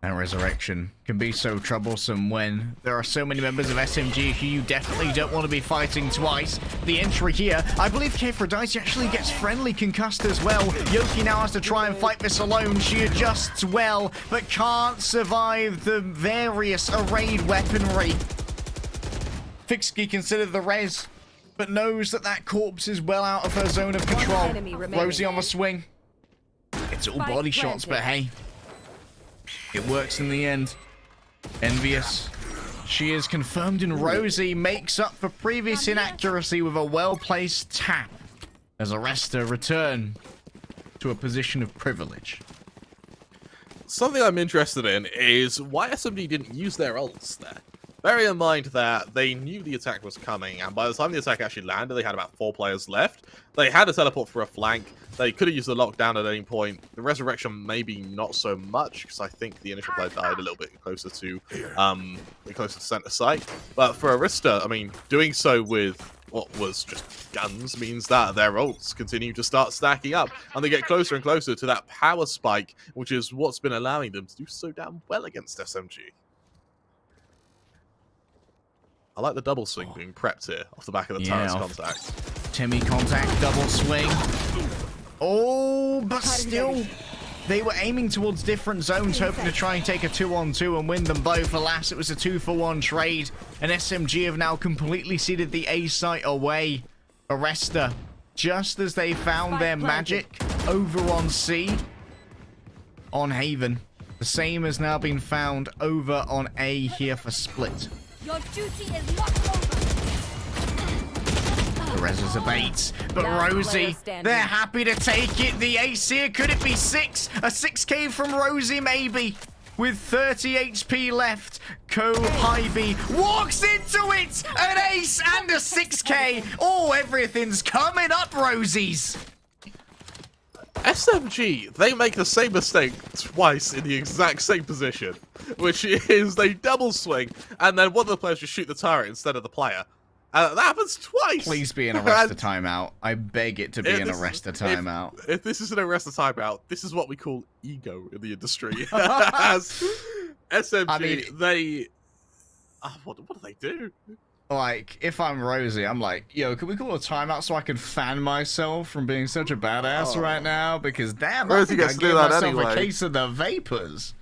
And resurrection can be so troublesome when there are so many members of SMG who you definitely don't want to be fighting twice. The entry here, I believe Aphrodite actually gets friendly concussed as well. Yoki now has to try and fight this alone. She adjusts well, but can't survive the various arrayed weaponry. Fixky considered the res, but knows that that corpse is well out of her zone of control. Rosie on the swing. It's all body shots, but hey. It works in the end. Envious. She is confirmed in Rosie, makes up for previous inaccuracy with a well-placed tap as Aresta return to a position of privilege. Something I'm interested in is why SMG didn't use their ults there. Bearing in mind that they knew the attack was coming, and by the time the attack actually landed, they had about 4 players left. They had a teleport for a flank. They could have used the lockdown at any point. The resurrection, maybe not so much, because I think the initial player died a little bit closer to center site. But for Arista, I mean, doing so with what was just guns means that their ults continue to start stacking up, and they get closer and closer to that power spike, which is what's been allowing them to do so damn well against SMG. I like the double swing being prepped here off the back of the turret's contact. Timmy contact, double swing. Oh, but still, they were aiming towards different zones, hoping to try and take a 2-on-2 and win them both. Alas, it was a 2-for-1 trade, and SMG have now completely ceded the A site away. Aresta, just as they found their magic over on C, on Haven, the same has now been found over on A here for Split. Your duty is not over. Perez abates, but Rosie, they're happy to take it. The ace here, could it be 6? A 6k from Rosie, maybe. With 30 HP left, Ko-Hy-B walks into it! An ace and a 6k! Oh, everything's coming up, Rosies! SMG, they make the same mistake twice in the exact same position, which is they double swing, and then one of the players just shoot the turret instead of the player. That happens twice! Please be an Aresta timeout. I beg it to be an Aresta timeout. If this is an Aresta timeout, this is what we call ego in the industry. As SMG, I mean, they... what do they do? Like, if I'm Rosie, I'm like, yo, can we call a timeout so I can fan myself from being such a badass right now? Because damn, I think I gave myself a case of the vapors.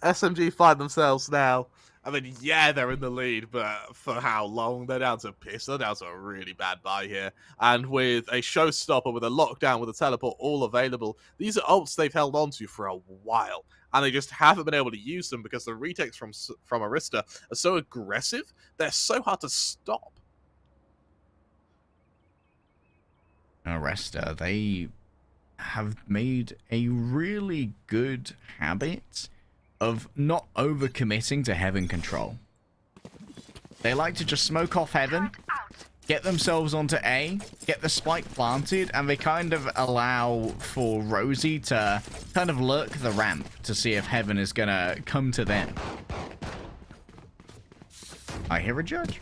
SMG find themselves now. I mean, yeah, they're in the lead, but for how long? They're down to piss. They're down to a really bad buy here. And with a showstopper, with a lockdown, with a teleport all available, these are ults they've held on to for a while. And they just haven't been able to use them because the retakes from Aresta are so aggressive, they're so hard to stop. Aresta, they have made a really good habit of not overcommitting to heaven control. They like to just smoke off heaven, get themselves onto A, get the spike planted, and they kind of allow for Rosie to kind of lurk the ramp to see if heaven is gonna come to them. I hear a judge.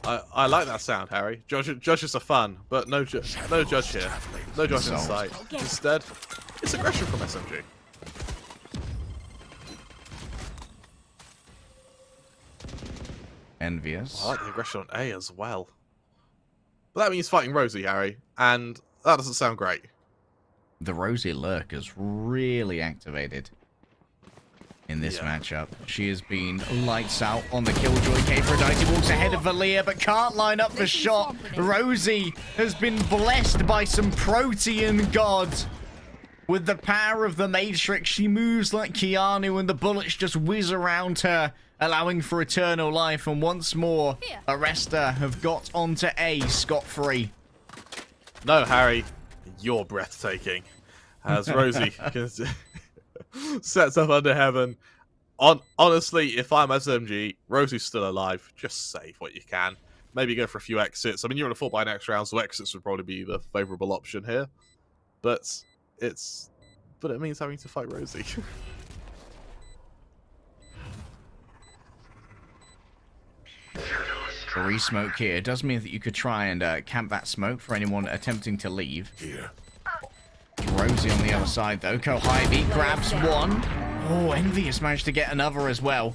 I like that sound, Harry. Judges are fun, but no judge here. No judge in sight. Instead, it's aggression from SMG. Envious. I like the aggression on A as well. But that means fighting Rosie, Harry, and that doesn't sound great. The Rosie lurk is really activated in this matchup. She has been lights out on the Killjoy. Aphrodite walks ahead of Valia, but can't line up the shot. Rosie has been blessed by some Protean god. With the power of the Matrix, she moves like Keanu, and the bullets just whiz around her, allowing for eternal life. And once more, Aresta have got onto A scot-free. No, Harry, you're breathtaking. As Rosie sets up under heaven. Honestly, if I'm SMG, Rosie's still alive. Just save what you can. Maybe go for a few exits. I mean, you're in a 4x next round, so exits would probably be the favourable option here. But it means having to fight Rosie. Free smoke here. It does mean that you could try and camp that smoke for anyone attempting to leave. Here. Rosie on the other side, though. Kohibi grabs one. Oh, Envious managed to get another as well.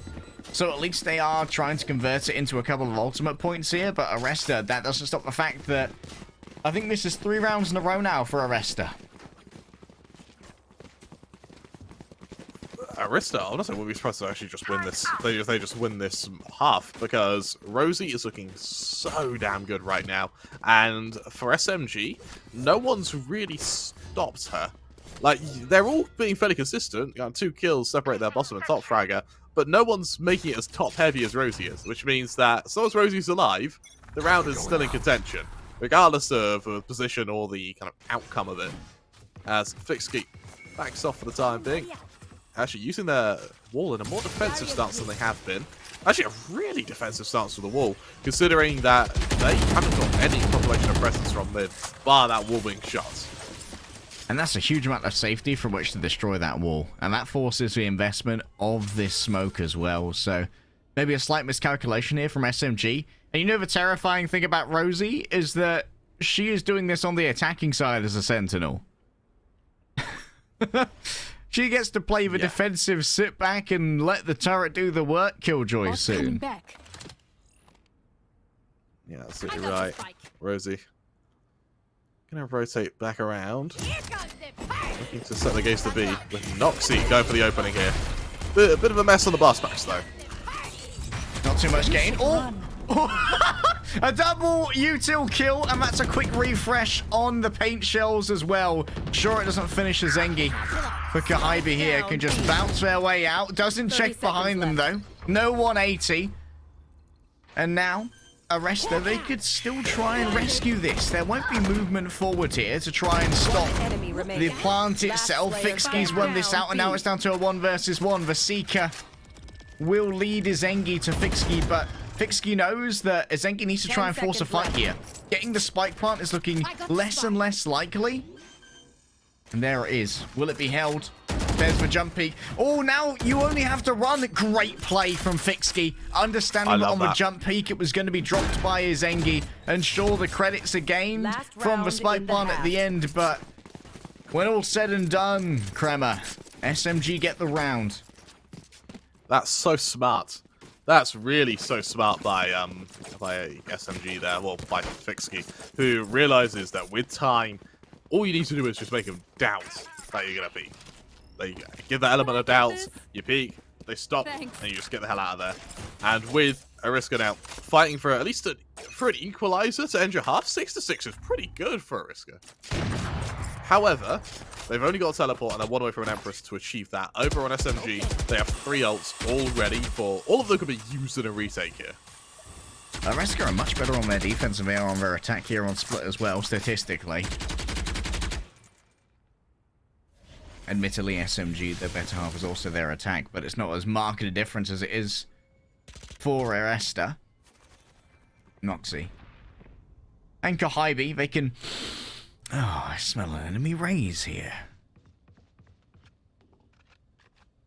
So at least they are trying to convert it into a couple of ultimate points here, but Aresta, that doesn't stop the fact that I think this is 3 rounds in a row now for Aresta. Aresta, honestly, we'll be surprised to actually just win this. They just win this half, because Rosie is looking so damn good right now. And for SMG, no one's really stopped her. Like, they're all being fairly consistent. 2 kills separate their bottom and top fragger, but no one's making it as top-heavy as Rosie is, which means that as long as Rosie's alive, the round is still in contention, regardless of the position or the kind of outcome of it. As Fixkey backs off for the time being. Actually using their wall in a more defensive stance than they have been. Actually, a really defensive stance with the wall, considering that they haven't got any population of presence from mid, bar that wall being shot. And that's a huge amount of safety from which to destroy that wall. And that forces the investment of this smoke as well. So maybe a slight miscalculation here from SMG. And you know the terrifying thing about Rosie is that she is doing this on the attacking side as a Sentinel. She gets to play the defensive sit back and let the turret do the work, Killjoy soon. Yeah, absolutely right. Rosie gonna rotate back around. Looking to set the gaze to B with Noxie going for the opening here. A bit of a mess on the bus backs though. Not too much gain. Oh! A double util kill, and that's a quick refresh on the paint shells as well. Sure, it doesn't finish the Zengi. But Kohibi here can just bounce their way out. Doesn't check behind them, though. No 180. And now, Aresta, they could still try and rescue this. There won't be movement forward here to try and stop the plant itself. Fixkey's won this out, and now it's down to a 1 versus 1. Vasika will lead Zengi to Fixkey, but Fixkey knows that Zengi needs to try and force a fight here. Getting the spike plant is looking less and less likely. And there it is. Will it be held? There's the jump peak. Oh, now you only have to run. Great play from Fixkey. Understanding that on the jump peak it was going to be dropped by Zengi. And sure, the credits are gained from the spike plant at the end. But when all's said and done, Kremer, SMG get the round. That's so smart. That's really so smart by SMG there, well, by Fixkey, who realizes that with time, all you need to do is just make them doubt that you're gonna peek. There you go. Give that element of doubt, you peek, they stop, and you just get the hell out of there. And with Arista now fighting for at least for an equalizer to end your half, 6-6 is pretty good for Arista. However, they've only got a teleport and they're 1 away from an Empress to achieve that. Over on SMG, they have 3 ults all ready for... All of them could be used in a retake here. Aresta are much better on their defense than they are on their attack here on Split as well, statistically. Admittedly, SMG, the better half, is also their attack, but it's not as marked a difference as it is for Aresta. Noxy. And Kahibi, they can... Oh, I smell an enemy raise here.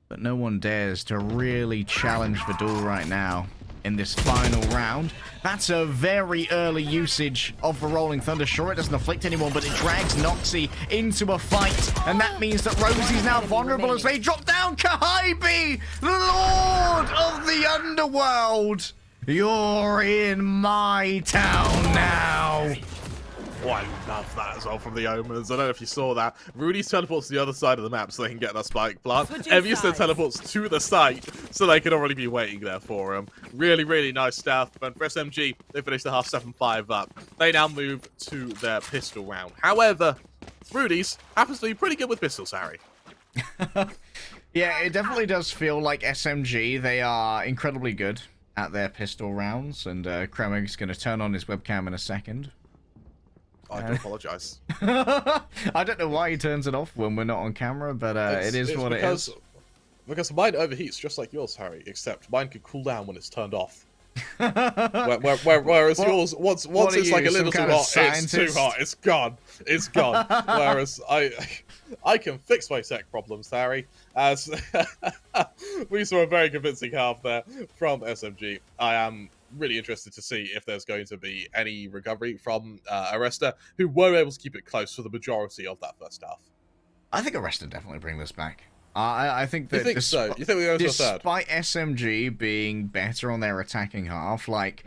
But no one dares to really challenge the duel right now in this final round. That's a very early usage of the Rolling Thunder. Sure, it doesn't afflict anyone, but it drags Noxy into a fight. And that means that Rosie's now vulnerable as they drop down. Kahibi, the Lord of the Underworld. You're in my town now. Oh, I love that as well from the Omens. I don't know if you saw that. Rudy's teleports to the other side of the map so they can get that spike plant. Evius then teleports to the site so they can already be waiting there for him. Really, really nice stuff. And for SMG, they finished the half 7-5 up. They now move to their pistol round. However, Rudy's happens to be pretty good with pistols, Harry. Yeah, it definitely does feel like SMG. They are incredibly good at their pistol rounds. And Kremig's going to turn on his webcam in a second. I do apologise. I don't know why he turns it off when we're not on camera, but it is what it is. Because mine overheats just like yours, Harry, except mine can cool down when it's turned off. Whereas yours, once it's like a little too hot, it's too hot, it's gone. It's gone. Whereas I can fix my tech problems, Harry. As we saw a very convincing half there from SMG. I am really interested to see if there's going to be any recovery from Aresta, who were able to keep it close for the majority of that first half. I think Aresta definitely bring this back. I think that... You think so? You think we're going to a third? Despite SMG being better on their attacking half, like,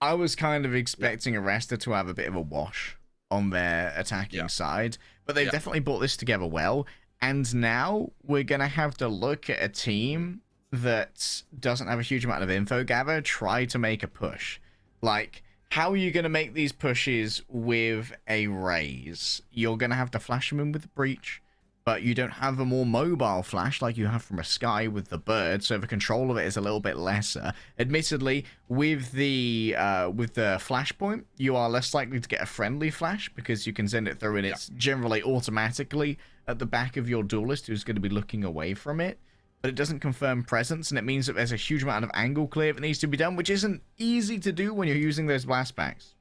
I was kind of expecting Aresta to have a bit of a wash on their attacking side, but they've definitely brought this together well, and now we're going to have to look at a team that doesn't have a huge amount of info gather, try to make a push. Like, how are you going to make these pushes with a raise? You're going to have to flash them in with the breach, but you don't have a more mobile flash like you have from a Sky with the bird, so the control of it is a little bit lesser. Admittedly, with the flashpoint, you are less likely to get a friendly flash because you can send it through and it's generally automatically at the back of your duelist who's going to be looking away from it. But it doesn't confirm presence, and it means that there's a huge amount of angle clear that needs to be done, which isn't easy to do when you're using those blast packs.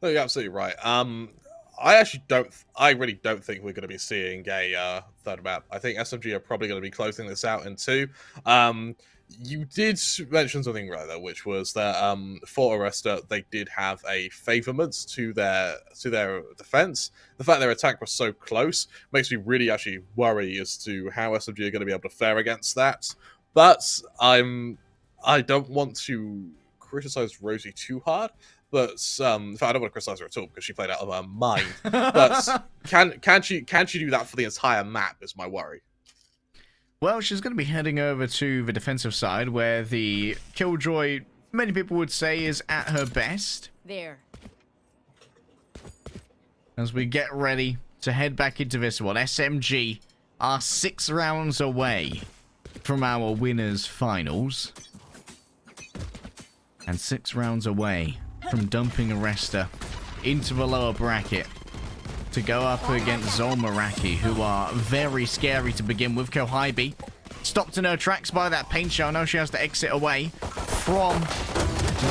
No, you're absolutely right. I really don't think we're going to be seeing a third map. I think SMG are probably going to be closing this out in 2. You did mention something right there, which was that for Aresta, they did have a favourment to their defense. The fact their attack was so close makes me really actually worry as to how SMG are going to be able to fare against that. But I don't want to criticize Rosie too hard. But in fact, I don't want to criticize her at all because she played out of her mind. But can she do that for the entire map? Is my worry. Well, she's going to be heading over to the defensive side where the Killjoy, many people would say, is at her best. There. As we get ready to head back into this one, SMG are 6 rounds away from our winners' finals. And 6 rounds away from dumping Aresta into the lower bracket to go up against Zolmaraki, who are very scary to begin with. Kohibi stopped in her tracks by that paint shell. Now she has to exit away from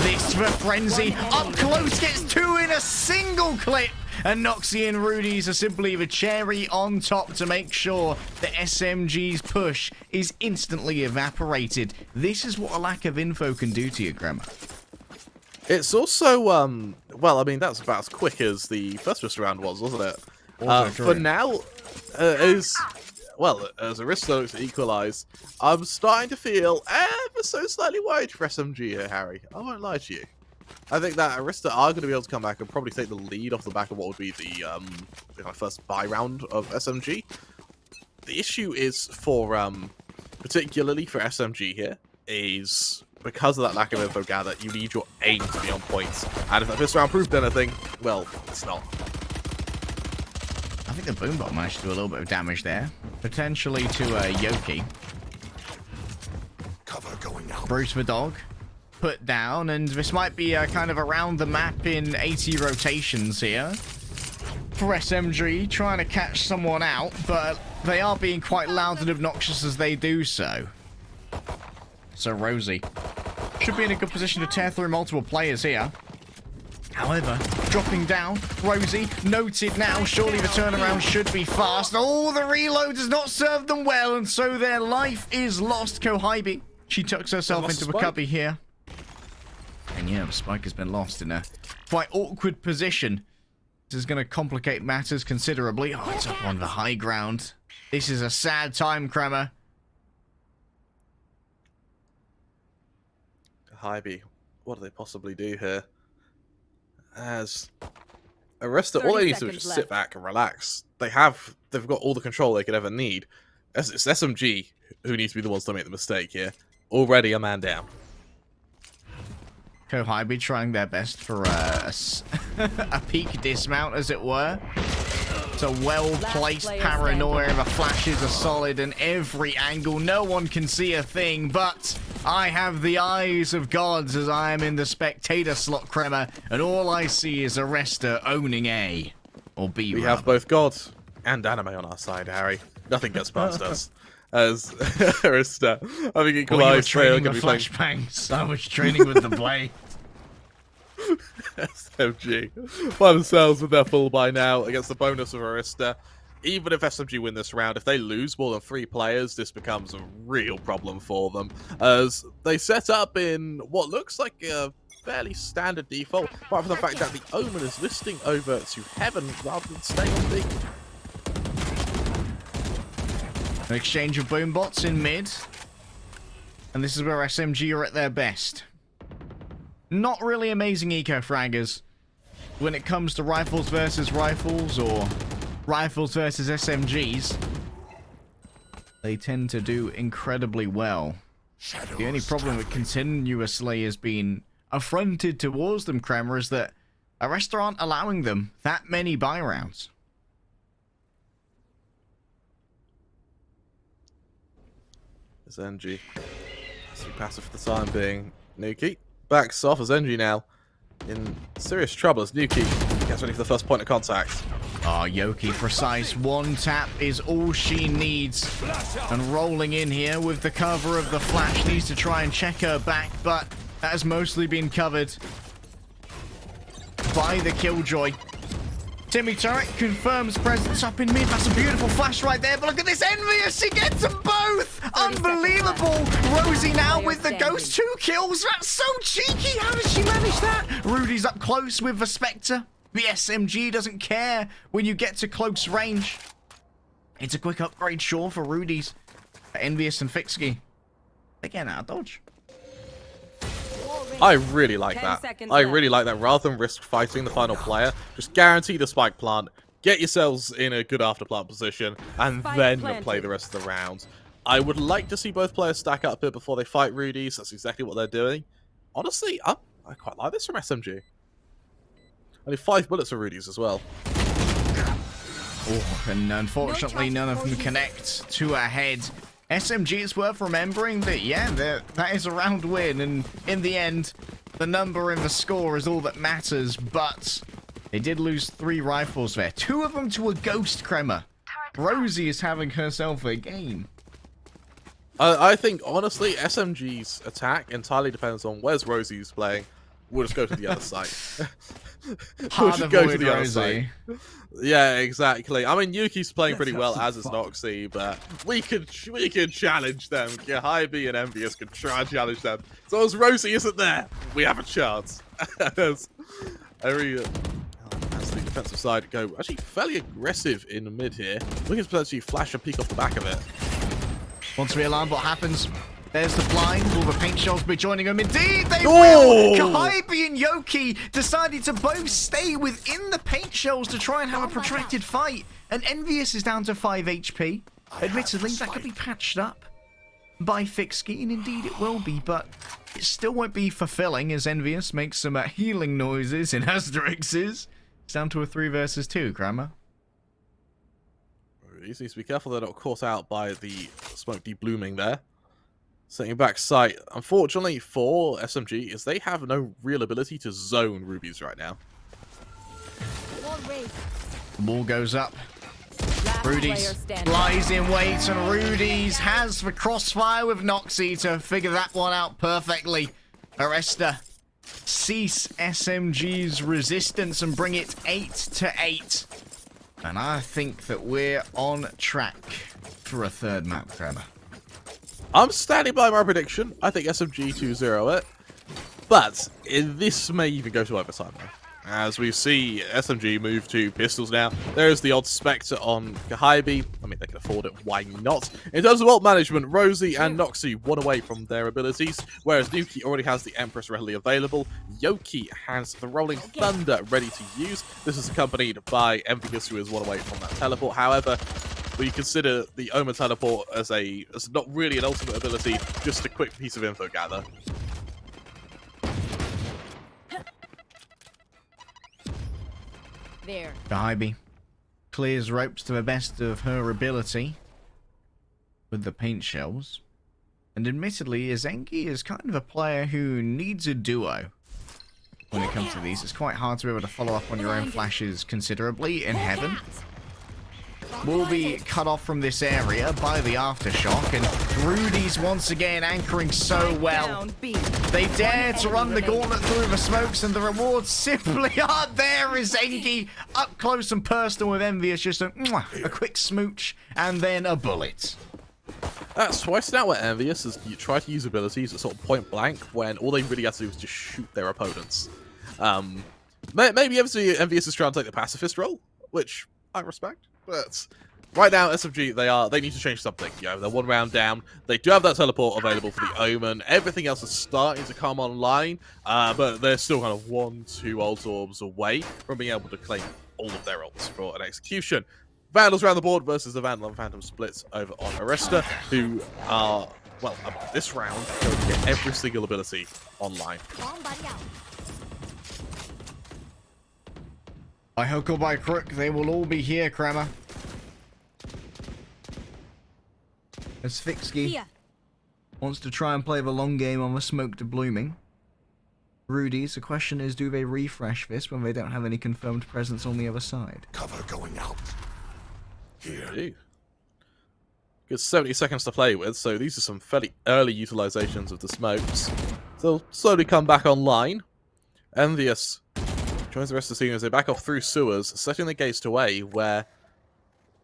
this. The Frenzy up close gets 2 in a single clip. And Noxy and Rudy's are simply the cherry on top to make sure that SMG's push is instantly evaporated. This is what a lack of info can do to you, Gremmer. It's also, well, I mean, that's about as quick as the first round was, wasn't it? For now, as Arista looks to equalise, I'm starting to feel ever so slightly worried for SMG here, Harry. I won't lie to you. I think that Arista are going to be able to come back and probably take the lead off the back of what would be the first buy round of SMG. The issue is for, particularly for SMG here, is because of that lack of info gather, you need your aim to be on point. And if that first round proved anything, well, it's not. I think the Boombot managed to do a little bit of damage there. Potentially to Yoki. Cover going out. Bruce the dog put down, and this might be kind of around the map in 80 rotations here. For SMG, trying to catch someone out, but they are being quite loud and obnoxious as they do so. So Rosie should be in a good position to tear through multiple players here. However, dropping down, Rosie noted now, surely the turnaround should be fast. Oh, the reload does not serve them well, and so their life is lost. Kohibi, she tucks herself into a cubby here. And yeah, the spike has been lost in a quite awkward position. This is going to complicate matters considerably. Oh, it's up on the high ground. This is a sad time, Kramer. Hybe, what do they possibly do here? As Aresta, all they need to do is just sit back and relax. They've got all the control they could ever need. It's SMG who needs to be the ones to make the mistake here. Already a man down. Kohibi trying their best for a peak dismount, as it were. It's a well-placed paranoia. The flashes are solid in every angle. No one can see a thing, but I have the eyes of gods as I am in the spectator slot, Kremer, and all I see is Aresta owning A. Or B, We have both God and anime on our side, Harry. Nothing gets past us. As Aresta having equalized, training with flashbangs. I was training with the blade. SMG by themselves with their full by now against the bonus of Aresta. Even if SMG win this round, if they lose more than 3 players, this becomes a real problem for them, as they set up in what looks like a fairly standard default, apart from the fact that the Omen is listing over to Heaven rather than staying on B. An exchange of boom bots in mid, and this is where SMG are at their best. Not really amazing eco-fraggers when it comes to rifles versus rifles or rifles versus SMGs. They tend to do incredibly well. The only problem that continuously has been affronted towards them, Kremer, is that Aresta aren't allowing them that many buy rounds. SMG has to be passive for the time being. Nuki backs off as NG now in serious trouble as Nuki gets ready for the first point of contact. Ah, Yoki precise. One tap is all she needs. And rolling in here with the cover of the flash, needs to try and check her back, but that has mostly been covered by the Killjoy. Timmy Turret confirms presence up in mid. That's a beautiful flash right there, but look at this Envious. She gets them both. Unbelievable. Rosie now with the Ghost. 2 kills. That's so cheeky. How does she manage that? Rudy's up close with the Spectre. The SMG doesn't care when you get to close range. It's a quick upgrade, sure, for Rudy's. Envious and Fixky. They're getting out of dodge. I really like that. I really like that. Rather than risk fighting the final player, just guarantee the spike plant, get yourselves in a good after plant position, and then play the rest of the round. I would like to see both players stack up here before they fight Rudy's. That's exactly what they're doing. Honestly, I quite like this from SMG. Only 5 bullets for Rudy's as well. Oh, and unfortunately, none of them connect to a head. SMG, it's worth remembering that, yeah, that is a round win, and in the end, the number in the score is all that matters, but they did lose 3 rifles there. 2 of them to a Ghost, Kremer. Rosie is having herself a game. I think, honestly, SMG's attack entirely depends on where's Rosie's playing. We'll just go to the other side. We'll just go to the other side. Yeah, exactly. I mean, Yuki's playing pretty well, as is Noxy, but we could challenge them. Hybe and Envious could try and challenge them. So as Rosie isn't there, we have a chance. As the defensive side go actually fairly aggressive in the mid here. We can potentially flash and peek off the back of it. Once we alarm, what happens? There's the blind. Will the paint shells be joining them? Indeed, they will! Kohibi and Yoki decided to both stay within the paint shells to try and have a protracted fight. And Envious is down to 5 HP. Admittedly, that could be patched up by Fixky, and indeed it will be, but it still won't be fulfilling as Envious makes some healing noises in Asterixes. It's down to a 3 versus 2, Kramer. He needs to be careful they're not caught out by the smoke de-blooming there. Setting back sight, unfortunately for SMG, is they have no real ability to zone rubies right now. The ball goes up. Rudy's lies in wait, and Rudy's has the crossfire with Noxy to figure that one out perfectly. Aresta, cease SMG's resistance and bring it 8-8. And I think that we're on track for a third map, Kramer. I'm standing by my prediction. I think SMG 2-0 it. But this may even go to overtime now. As we see SMG move to pistols now. There's the odd Spectre on Kahibi. I mean, they can afford it. Why not? In terms of ult management, Rosie and Noxy one away from their abilities, whereas Nuki already has the Empress readily available. Yoki has the Rolling Thunder ready to use. This is accompanied by Envious, who is one away from that teleport. However, we consider the Omen teleport as not really an ultimate ability, just a quick piece of info gather. There. Kahibi clears ropes to the best of her ability with the paint shells. And admittedly, Zengi is kind of a player who needs a duo when it comes to these. It's quite hard to be able to follow up on your own flashes considerably in Heaven. Will be cut off from this area by the aftershock, and Rudy's once again anchoring so well. They dare to run the gauntlet through the smokes, and the rewards simply aren't there. Is Zengi up close and personal with Envious, just a quick smooch and then a bullet. That's twice now where Envious is you try to use abilities at sort of point blank when all they really have to do is just shoot their opponents. Maybe Envious is trying to take the pacifist role, which I respect. But right now, SMG, they need to change something. You know, they're one round down. They do have that teleport available for the Omen. Everything else is starting to come online, but they're still kind of 1-2 ult orbs away from being able to claim all of their ults for an execution. Vandals around the board versus the Vandal and Phantom splits over on Aresta, who are, well, this round, going to get every single ability online. By hook or by crook, they will all be here, Kramer. As Fixky wants to try and play the long game on the smoke to blooming. Rudy's, the question is, do they refresh this when they don't have any confirmed presence on the other side? Cover going out. Here. Good 70 seconds to play with, so these are some fairly early utilizations of the smokes. They'll slowly come back online. Envious joins the rest of the team as they back off through sewers, setting the gates to A, where,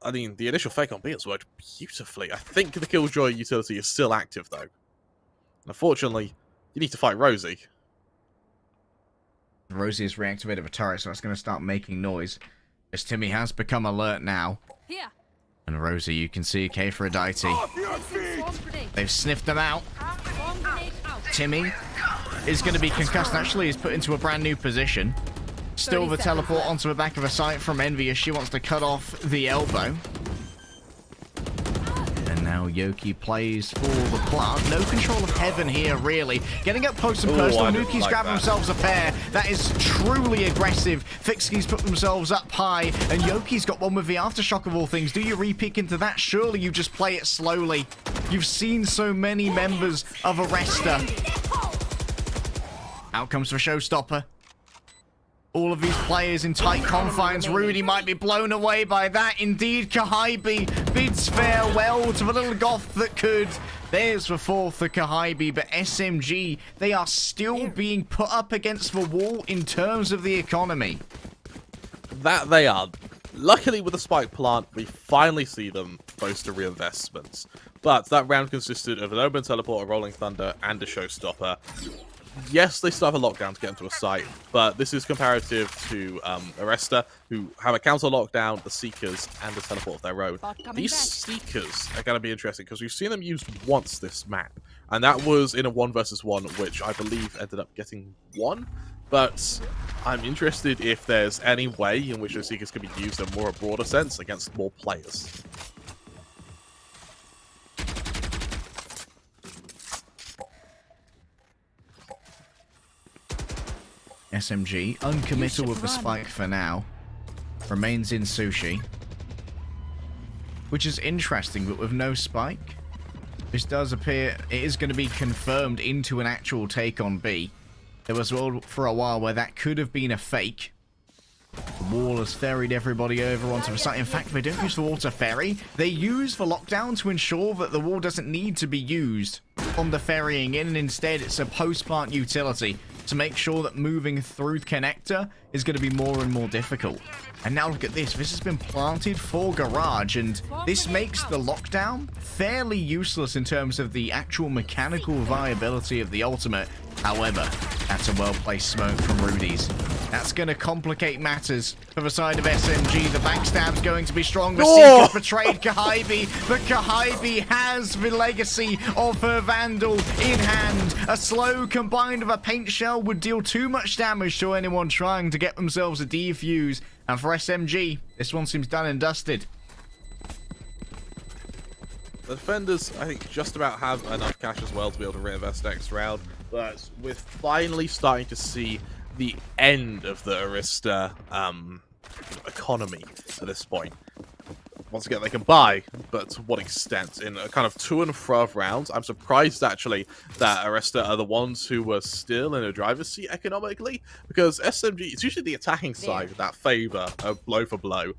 I mean, the initial fake on B has worked beautifully. I think the Killjoy utility is still active, though. And unfortunately, you need to fight Rosie. Rosie has reactivated the turret, so it's going to start making noise. As Timmy has become alert now. Here. And Rosie, you can see Aphrodite. They've sniffed them out. Timmy is going to be concussed. Actually, he's put into a brand new position. Still the teleport onto the back of a site from Envious. She wants to cut off the elbow. And now Yoki plays for the plant. No control of Heaven here, really. Getting up close and personal. Nuki's grabbed themselves a pair. That is truly aggressive. Fixky's put themselves up high. And Yoki's got one with the aftershock of all things. Do you re-peek into that? Surely you just play it slowly. You've seen so many members of Aresta. Out comes the showstopper. All of these players in tight confines. Rudy might be blown away by that. Indeed, Kahibi bids farewell to the little goth that could. There's the fourth for Kahibi, but SMG, they are still being put up against the wall in terms of the economy. That they are. Luckily, with the Spike plant, we finally see them boast a reinvestment. But that round consisted of an Omen teleport, a Rolling Thunder, and a showstopper. Yes, they still have a lockdown to get into a site, but this is comparative to Aresta, who have a counter lockdown, the Seekers, and the teleport of their own. These Seekers are going to be interesting because we've seen them used once this map, and that was in a 1 versus 1, which I believe ended up getting 1. But I'm interested if there's any way in which the Seekers can be used in more a broader sense against more players. SMG, uncommittal with the spike for now. Remains in Sushi. Which is interesting, but with no spike. This does appear it is going to be confirmed into an actual take on B. There was for a while where that could have been a fake. The wall has ferried everybody over onto the site. In fact, they don't use the wall to ferry. They use the lockdown to ensure that the wall doesn't need to be used on the ferrying in, and instead it's a post-plant utility to make sure that moving through the connector is going to be more and more difficult. And now look at this. This has been planted for garage, and this makes the lockdown fairly useless in terms of the actual mechanical viability of the ultimate. However, that's a well-placed smoke from Rudy's. That's going to complicate matters for the side of SMG. The backstab's going to be strong. The Seeker betrayed Kahibi, but Kahibi has the legacy of her Vandal in hand. A slow combined with a paint shell would deal too much damage to anyone trying to get themselves a defuse. And for SMG, this one seems done and dusted. The defenders, I think, just about have enough cash as well to be able to reinvest next round. But we're finally starting to see the end of the Aresta economy at this point. Once again, they can buy, but to what extent? In a kind of to and fro rounds, I'm surprised actually that Aresta are the ones who were still in a driver's seat economically, because SMG, it's usually the attacking side that favour a blow for blow.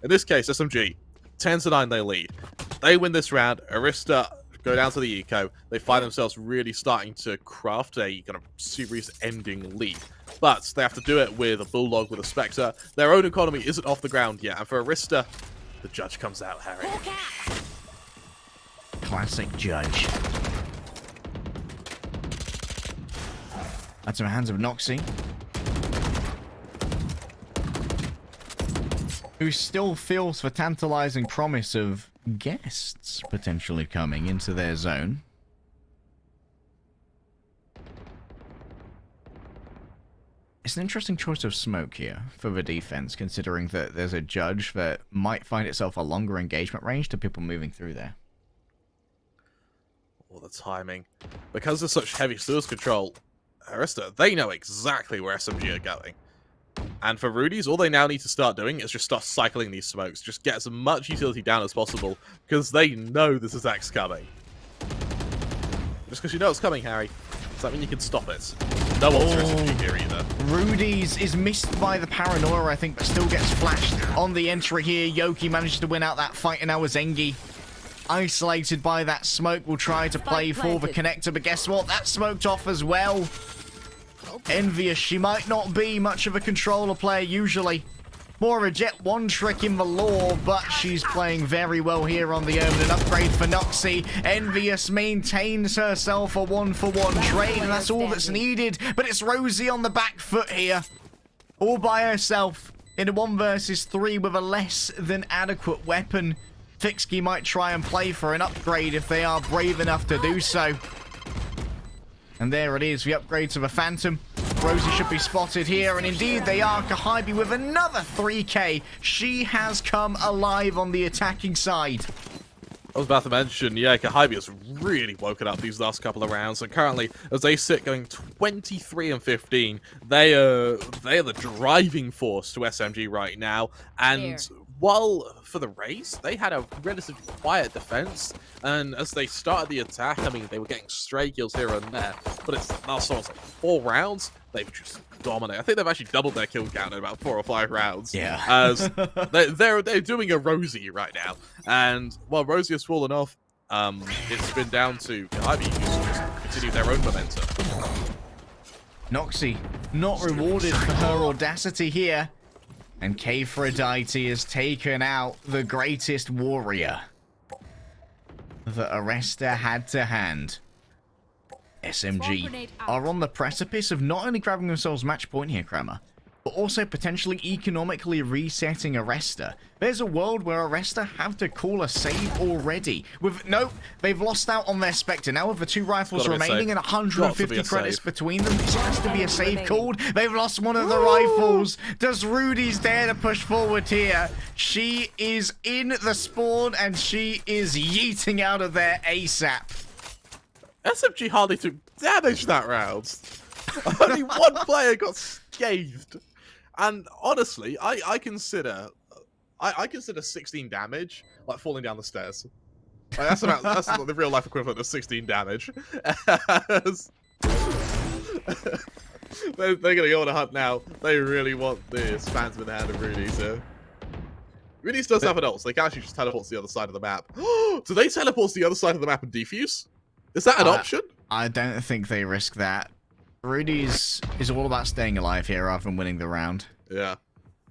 In this case, SMG, 10-9 they lead. They win this round. Aresta go down to the eco. They find themselves really starting to craft a kind of serious ending lead. But they have to do it with a Bulldog, with a Spectre. Their own economy isn't off the ground yet. And for Aresta, the judge comes out, Harry. Classic judge. That's in the hands of Noxy, who still feels the tantalizing promise of guests potentially coming into their zone. It's an interesting choice of smoke here for the defense, considering that there's a judge that might find itself a longer engagement range to people moving through there. All the timing. Because there's such heavy stores control, Aresta, they know exactly where SMG are going. And for Rudy's, all they now need to start doing is just start cycling these smokes. Just get as much utility down as possible, because they know this attack's coming. Just because you know it's coming, Harry, does that mean you can stop it? No one's SMG here either. Rudy's is missed by the paranoia, I think, but still gets flashed on the entry here. Yoki manages to win out that fight, and now Zengi, isolated by that smoke, will try to play for the connector, but guess what? That's smoked off as well. Envious, she might not be much of a controller player usually. More of a Jet 1 trick in the lore, but she's playing very well here on the Omen. An upgrade for Noxy. Envious maintains herself a 1-for-1 trade, and that's all that's needed. But it's Rosie on the back foot here, all by herself in a 1 versus 3 with a less than adequate weapon. Fixky might try and play for an upgrade if they are brave enough to do so. And there it is, the upgrade to the Phantom. Rosie should be spotted here, and indeed they are. Kahibi with another 3k. She has come alive on the attacking side. I was about to mention, yeah, Kahibi has really woken up these last couple of rounds, and currently, as they sit going 23-15, they are the driving force to SMG right now, and while for the race, they had a relatively quiet defense, and as they started the attack, I mean, they were getting stray kills here and there, but it's last almost like 4 rounds, they've just dominated. I think they've actually doubled their kill count in about 4 or 5 rounds. Yeah. As they're doing a Rosie right now, and while Rosie has fallen off, it's been down to Kahibi, who's just continued their own momentum. Noxy not rewarded for her audacity here. And Kphrodite has taken out the greatest warrior that Aresta had to hand. SMG are on the precipice of not only grabbing themselves match point here, Kramer, but also potentially economically resetting Aresta. There's a world where Aresta have to call a save already. Nope, they've lost out on their Spectre. Now with the 2 rifles remaining and 150 credits between them, this has to be a save called. They've lost one of the rifles. Does Rudy's dare to push forward here? She is in the spawn and she is yeeting out of there ASAP. SMG hardly took damage that round. Only 1 player got scathed. And honestly, I consider 16 damage like falling down the stairs. Like, that's like the real life equivalent of 16 damage. They're going to go on a hunt now. They really want this Phantom in the hand of Rudy's here. Rudy's does have an ult, so they can actually just teleport to the other side of the map. Do they teleport to the other side of the map and defuse? Is that an option? I don't think they risk that. Rudy's is all about staying alive here rather than winning the round. Yeah.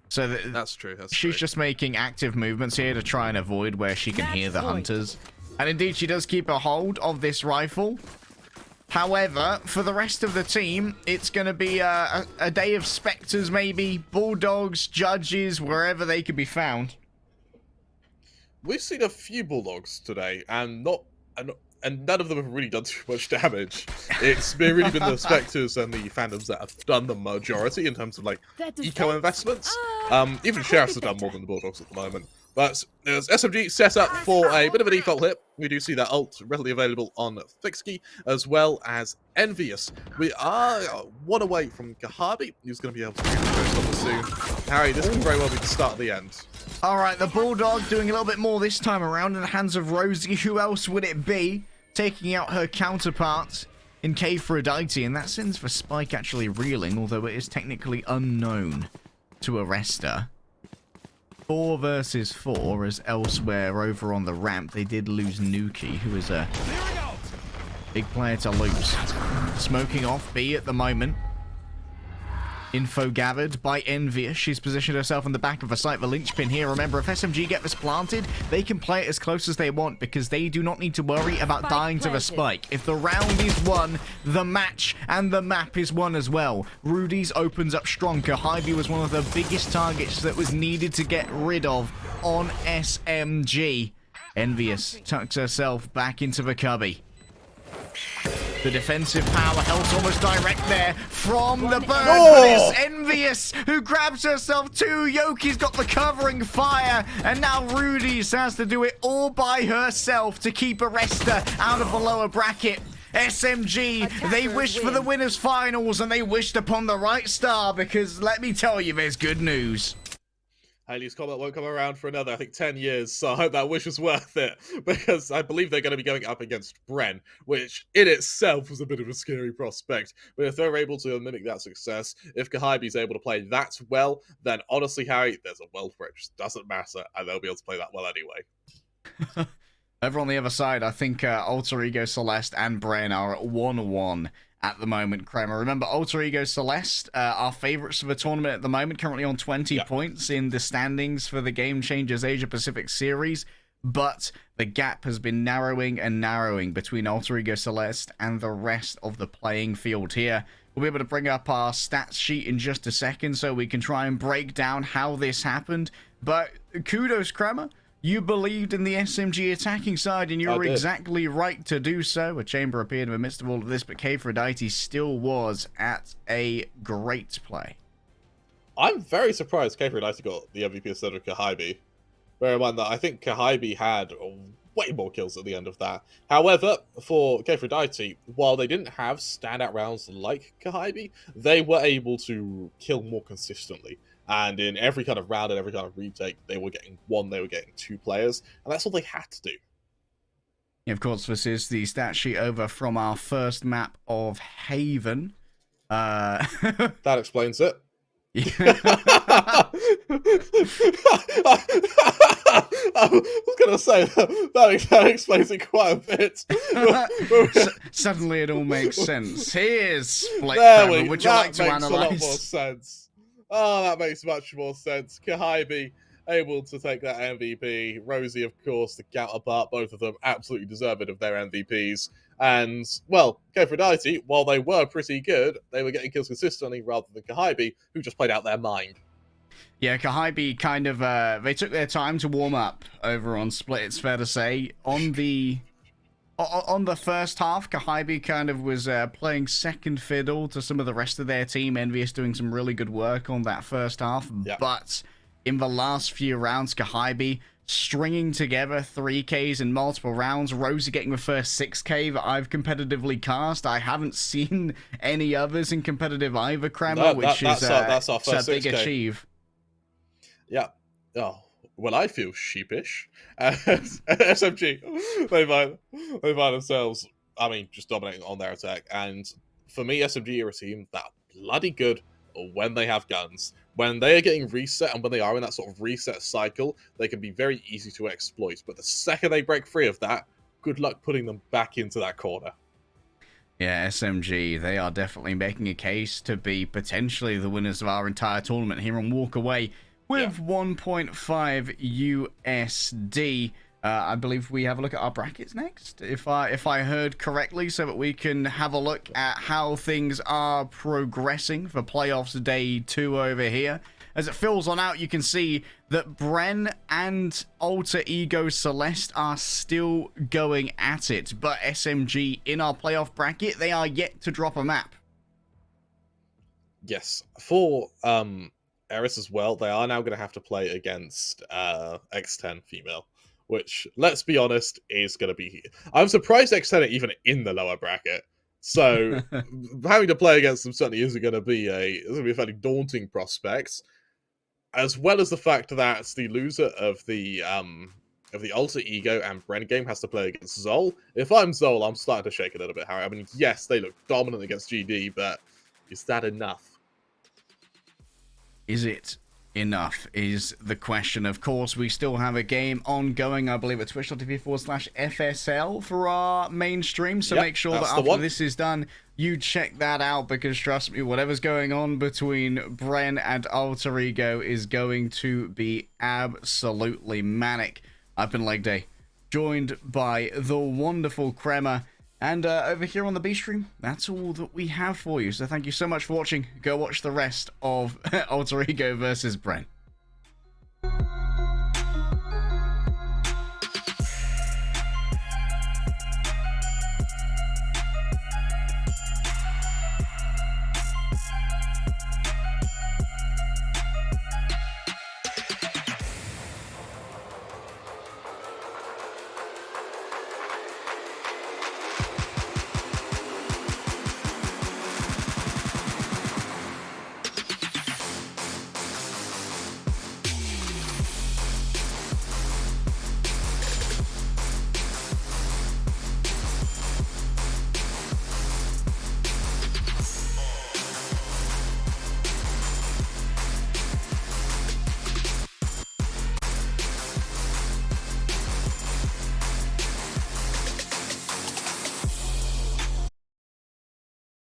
So that's true. She's just making active movements here to try and avoid where she can hear the hunters. And indeed, she does keep a hold of this rifle. However, for the rest of the team, it's going to be a day of specters, maybe. Bulldogs, judges, wherever they could be found. We've seen a few Bulldogs today, and none of them have really done too much damage. It's really been the Spectres and the Phantoms that have done the majority in terms of, like, eco investments. Even Sheriffs have done more than the Bulldogs at the moment. But there's SMG set up for a bit of a default hit. We do see that ult readily available on Fixkey, as well as Envious. We are one away from Kahabi, who's going to be able to do this soon. Harry, this can very well be the start of the end. All right, the Bulldog doing a little bit more this time around in the hands of Rosie. Who else would it be? Taking out her counterpart in K-Phrodite, and that sends for Spike actually reeling, although it is technically unknown to Aresta. 4 versus 4, as elsewhere over on the ramp, they did lose Nuki, who is a big player to lose. Smoking off B at the moment. Info gathered by Envious. She's positioned herself on the back of a site, the linchpin here. Remember, if SMG get this planted, they can play it as close as they want because they do not need to worry about dying to the spike. If the round is won, the match and the map is won as well. Rudy's opens up strong. Kahabi was one of the biggest targets that was needed to get rid of on SMG. Envious tucks herself back into the cubby. The defensive power helps almost direct there from the bird. But it's Envious who grabs herself too. Yoki's got the covering fire. And now Rudy's has to do it all by herself to keep Aresta out of the lower bracket. SMG, they wished for the winners finals and they wished upon the right star because let me tell you, there's good news. Haley's comment won't come around for another, I think, 10 years, so I hope that wish was worth it, because I believe they're going to be going up against Bren, which in itself was a bit of a scary prospect, but if they're able to mimic that success, if Kahibi's able to play that well, then honestly, Harry, there's a world where it just doesn't matter, and they'll be able to play that well anyway. Over on the other side, I think Alter Ego Celeste and Bren are at 1-1 at the moment, Kremer. Remember, Alter Ego Celeste, our favourites for the tournament at the moment, currently on 20 points in the standings for the Game Changers Asia Pacific Series, but the gap has been narrowing and narrowing between Alter Ego Celeste and the rest of the playing field here. We'll be able to bring up our stats sheet in just a second so we can try and break down how this happened, but kudos, Kremer. You believed in the SMG attacking side, and you were exactly right to do so. A chamber appeared in the midst of all of this, but K-Phrodite still was at a great play. I'm very surprised K-Phrodite got the MVP instead of Kahibi. Bear in mind that I think Kahibi had way more kills at the end of that. However, for K-Phrodite, while they didn't have standout rounds like Kahibi, they were able to kill more consistently. And in every kind of round and every kind of retake, they were getting 1, they were getting 2 players. And that's all they had to do. Of course, this is the stat sheet over from our first map of Haven. That explains it. I was going to say that explains it quite a bit. Suddenly it all makes sense. Here's Split. Would you like to analyze? That makes a lot more sense. Oh, that makes much more sense. Kahibi able to take that MVP. Rosie, of course, the counterpart. Both of them absolutely deserving of their MVPs. And, well, K-Phrodite, while they were pretty good, they were getting kills consistently rather than Kahibi, who just played out their mind. Yeah, Kahibi kind of, they took their time to warm up over on Split, it's fair to say. On the first half, Kahibi kind of was playing second fiddle to some of the rest of their team. Envious doing some really good work on that first half. Yeah. But in the last few rounds, Kahibi stringing together 3Ks in multiple rounds. Rosie getting the first 6K that I've competitively cast. I haven't seen any others in competitive either, Kremer, which is that's our first a big 6K. achieve. Yeah. Oh. Well, I feel sheepish. SMG, they find themselves, I mean, just dominating on their attack. And for me, SMG are a team that bloody good when they have guns. When they are getting reset and when they are in that sort of reset cycle, they can be very easy to exploit. But the second they break free of that, good luck putting them back into that corner. Yeah, SMG, they are definitely making a case to be potentially the winners of our entire tournament here and walk away with 1.5 USD. I believe we have a look at our brackets next, if I heard correctly, so that we can have a look at how things are progressing for playoffs day 2 over here. As it fills on out, you can see that Bren and Alter Ego Celeste are still going at it, but SMG in our playoff bracket, they are yet to drop a map. Yes, for Aresta as well, they are now going to have to play against X10 female, which, let's be honest, is going to be... I'm surprised X10 are even in the lower bracket. So having to play against them certainly isn't going to be a fairly daunting prospect. As well as the fact that the loser of the Alter Ego and Bren game has to play against Zol. If I'm Zol, I'm starting to shake a little bit, Harry. I mean, yes, they look dominant against GD, but is that enough? Is it enough is the question. Of course, we still have a game ongoing, I believe, at twitch.tv/FSL for our main stream, so make sure that after this is done, you check that out, because trust me, whatever's going on between Bren and Alter Ego is going to be absolutely manic. I've been Leg Day, joined by the wonderful Crema, and over here on the B stream, that's all that we have for you. So thank you so much for watching. Go watch the rest of Alter Ego versus Bren.